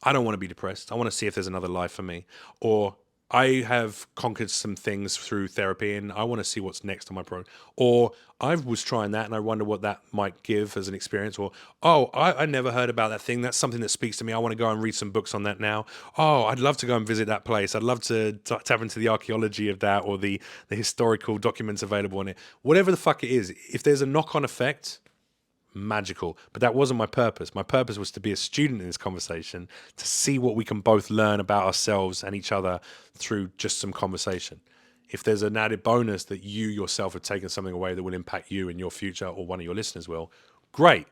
I don't want to be depressed. I want to see if there's another life for me. Or I have conquered some things through therapy and I want to see what's next on my program. Or I was trying that and I wonder what that might give as an experience. Or, oh, I never heard about that thing. That's something that speaks to me. I want to go and read some books on that now. Oh, I'd love to go and visit that place. I'd love to tap into the archaeology of that or the historical documents available on it. Whatever the fuck it is, if there's a knock-on effect, magical. But that wasn't my purpose. My purpose was to be a student in this conversation, to see what we can both learn about ourselves and each other through just some conversation. If there's an added bonus that you yourself have taken something away that will impact you in your future, or one of your listeners will, great.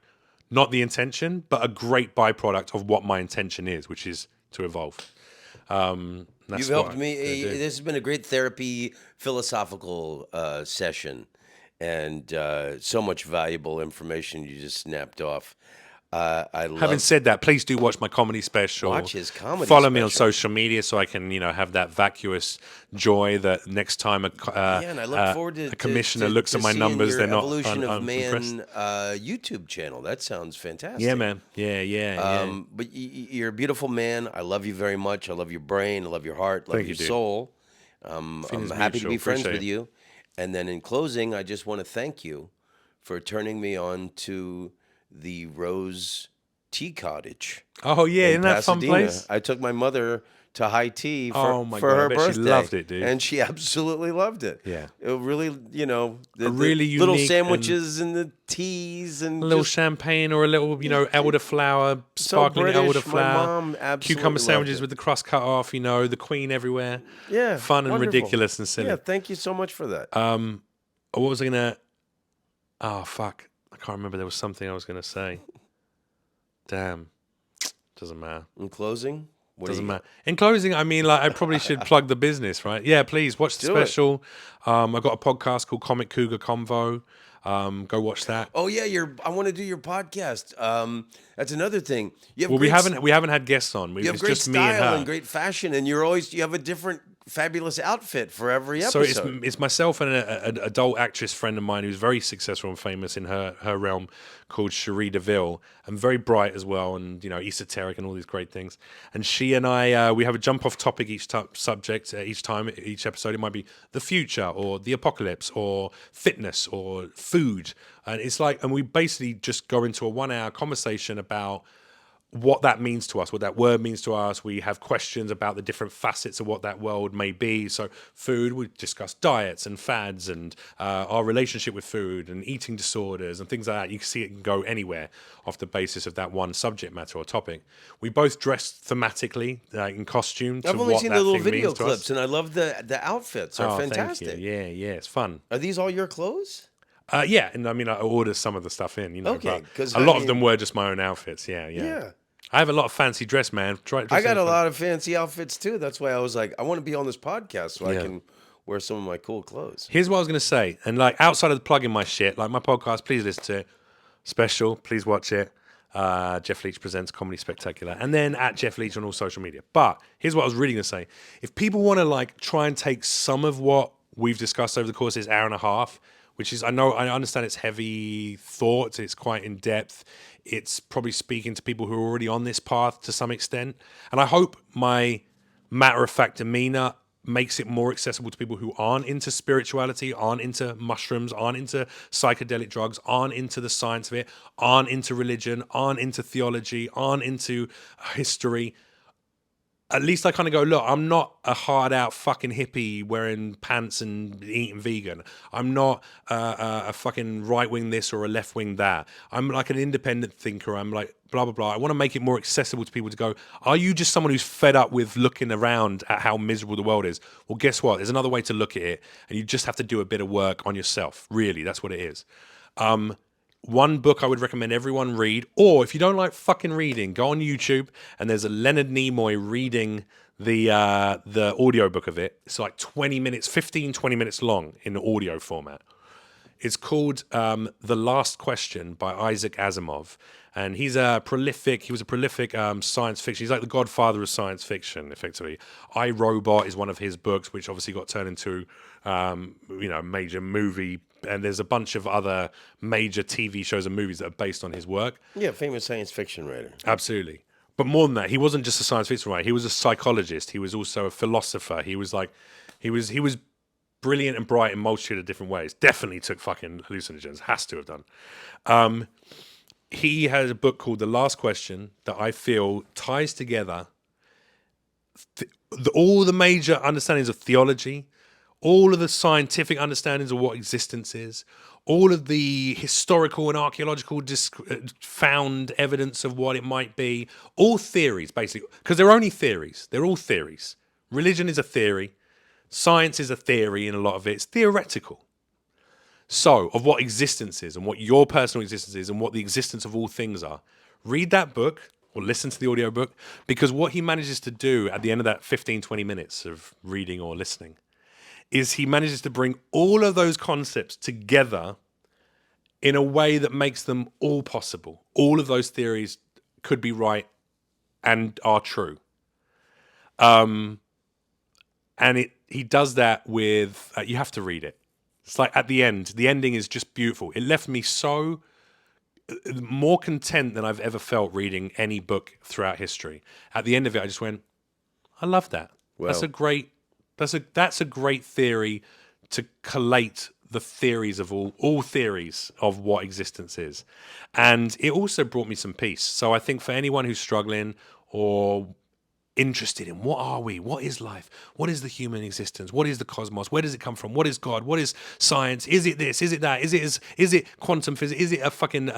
Not the intention, but a great byproduct of what my intention is, which is to evolve. You've helped me. This has been a great therapy, philosophical session. And so much valuable information you just snapped off. Having said that, please do watch my comedy special. Watch his comedy Follow me special. on social media so I can, have that vacuous joy that next time and I look forward to a commissioner to looks at my seeing numbers, your they're not Evolution of unimpressed. Man YouTube channel. That sounds fantastic. Yeah, man. Yeah. But you're a beautiful man. I love you very much. I love your brain. I love your heart. Love Thank your you, dude. soul. I'm happy to mutual. be friends Appreciate with it. you. And then in closing, I just want to thank you for turning me on to the Rose Tea Cottage. Oh, yeah. in Isn't that a fun Pasadena. place? I took my mother to high tea for, Oh, my for God, I her bet she birthday. loved it, dude. And she absolutely loved it. Yeah. It really, the really little unique sandwiches and the teas and A little just champagne or a little, elderflower, sparkling British. My elderflower. mom absolutely Cucumber loved sandwiches it. with the crust cut off, the queen everywhere. Yeah, Fun and wonderful. ridiculous and silly. Yeah, thank you so much for that. What was I gonna? Oh fuck! I can't remember. There was something I was gonna say. Damn. Doesn't matter. In closing, what Doesn't do you matter. In closing, I mean, I probably should plug the business, right? Yeah, please watch the Do it. special. I got a podcast called Comic Cougar Convo. Go watch that. Oh yeah, I want to do your podcast. That's another thing. You have Well, great we haven't had guests on. You have It's great just me and style her. and great fashion, and you have a different fabulous outfit for every So episode. it's myself and an adult actress friend of mine who's very successful and famous in her realm, called Cherie DeVille, and very bright as well, and esoteric and all these great things. And she and I we have a jump off topic each subject each episode. It might be the future or the apocalypse or fitness or food, and we basically just go into a 1 hour conversation about what that means to us, what that word means to us. We have questions about the different facets of what that world may be. So food, we discuss diets and fads and our relationship with food and eating disorders and things like that. You can see it can go anywhere off the basis of that one subject matter or topic. We both dress thematically in costume to I've only what seen that the little thing video means to clips, us. and I love the outfits. Are Thank fantastic. you. Yeah, it's fun. Are these all your clothes? Yeah, and I mean, I ordered some of the stuff in, Okay, but 'cause a I lot of mean- them were just my own outfits. Yeah. I have a lot of fancy dress, man. I got a lot of fancy outfits too. That's why I was like, I want to be on this podcast so I Yeah. can wear some of my cool clothes. Here's what I was going to say. And outside of the plugging my shit, my podcast, please listen to it. Special, please watch it. Jeff Leach Presents Comedy Spectacular. And then at Jeff Leach on all social media. But here's what I was really going to say. If people want to try and take some of what we've discussed over the course of this hour and a half, which is, I understand it's heavy thought, it's quite in depth, it's probably speaking to people who are already on this path to some extent, and I hope my matter-of-fact demeanor makes it more accessible to people who aren't into spirituality, aren't into mushrooms, aren't into psychedelic drugs, aren't into the science of it, aren't into religion, aren't into theology, aren't into history. At least I kind of go, look, I'm not a hard out fucking hippie wearing pants and eating vegan. I'm not a fucking right wing this or a left wing that. I'm like an independent thinker. I'm like blah, blah, blah. I want to make it more accessible to people to go, are you just someone who's fed up with looking around at how miserable the world is? Well, guess what? There's another way to look at it. And you just have to do a bit of work on yourself. Really, that's what it is. One book I would recommend everyone read, or if you don't like fucking reading, go on YouTube and there's a Leonard Nimoy reading the audiobook of it. It's like 20 minutes, 15, 20 minutes long in the audio format. It's called The Last Question by Isaac Asimov. And he was a prolific science fiction. He's like the godfather of science fiction, effectively. I, Robot is one of his books, which obviously got turned into major movie. And there's a bunch of other major TV shows and movies that are based on his work. Yeah, famous science fiction writer. Absolutely. But more than that, he wasn't just a science fiction writer. He was a psychologist. He was also a philosopher. He was brilliant and bright in a multitude of different ways. Definitely took fucking hallucinogens. Has to have done. He has a book called The Last Question that I feel ties together all the major understandings of theology, all of the scientific understandings of what existence is, all of the historical and archaeological found evidence of what it might be, all theories, basically, because they're only theories. They're all theories. Religion is a theory. Science is a theory, and a lot of it's theoretical. So, of what existence is, and what your personal existence is, and what the existence of all things are. Read that book, or listen to the audiobook, because what he manages to do at the end of that 15, 20 minutes of reading or listening is he manages to bring all of those concepts together in a way that makes them all possible. All of those theories could be right and are true. And he does that with, you have to read it. It's like at the end, the ending is just beautiful. It left me so more content than I've ever felt reading any book throughout history. At the end of it, I just went, I love that. Well, that's a great theory to collate the theories of all theories of what existence is. And it also brought me some peace. So I think for anyone who's struggling or interested in what are we, what is life, what is the human existence, what is the cosmos, where does it come from, what is God, what is science, is it this, is it that, is it quantum physics, is it a fucking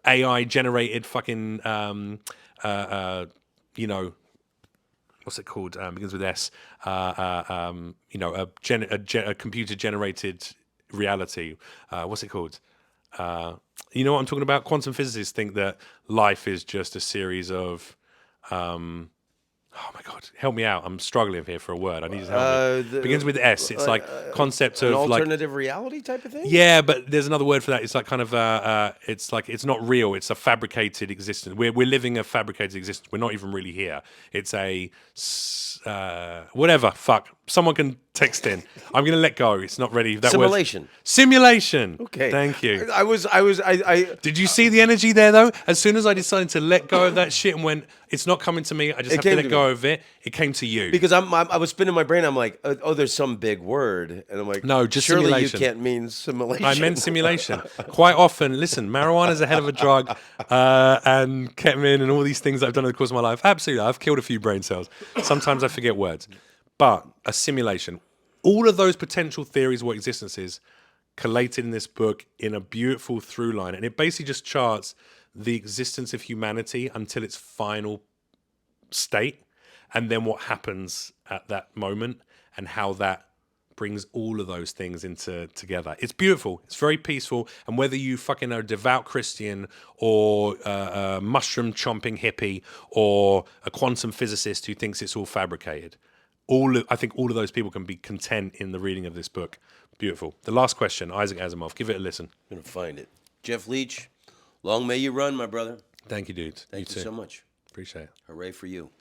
AI generated fucking what's it called? Begins with S. A computer generated reality. What's it called? You know what I'm talking about? Quantum physicists think that life is just a series of. Oh my God, help me out! I'm struggling here for a word. I need help. Begins with S. It's like concept of alternative reality type of thing. Yeah, but there's another word for that. It's like kind of it's like it's not real. It's a fabricated existence. We're living a fabricated existence. We're not even really here. It's a whatever. Fuck. Someone can text in. I'm gonna let go. It's not ready. That Simulation. Simulation. Okay. Thank you. I Did you see the energy there though? As soon as I decided to let go of that shit and went, it's not coming to me. I just have to let go of it. It came to you. Because I was spinning my brain. I'm like, oh, there's some big word, and I'm like, no, just surely simulation. You can't mean simulation. I meant simulation. Quite often, listen, marijuana is a hell of a drug, and ketamine and all these things that I've done in the course of my life. Absolutely, I've killed a few brain cells. Sometimes I forget words, but a simulation. All of those potential theories of what existence is collated in this book in a beautiful through line, and it basically just charts the existence of humanity until its final state, and then what happens at that moment, and how that brings all of those things together. It's beautiful. It's very peaceful. And whether you fucking are a devout Christian or a mushroom chomping hippie or a quantum physicist who thinks it's all fabricated, I think all of those people can be content in the reading of this book. Beautiful. The Last Question, Isaac Asimov. Give it a listen. I'm gonna find it. Jeff Leach, long may you run, my brother. Thank you, dude. Thank you so much. Appreciate it. Hooray for you.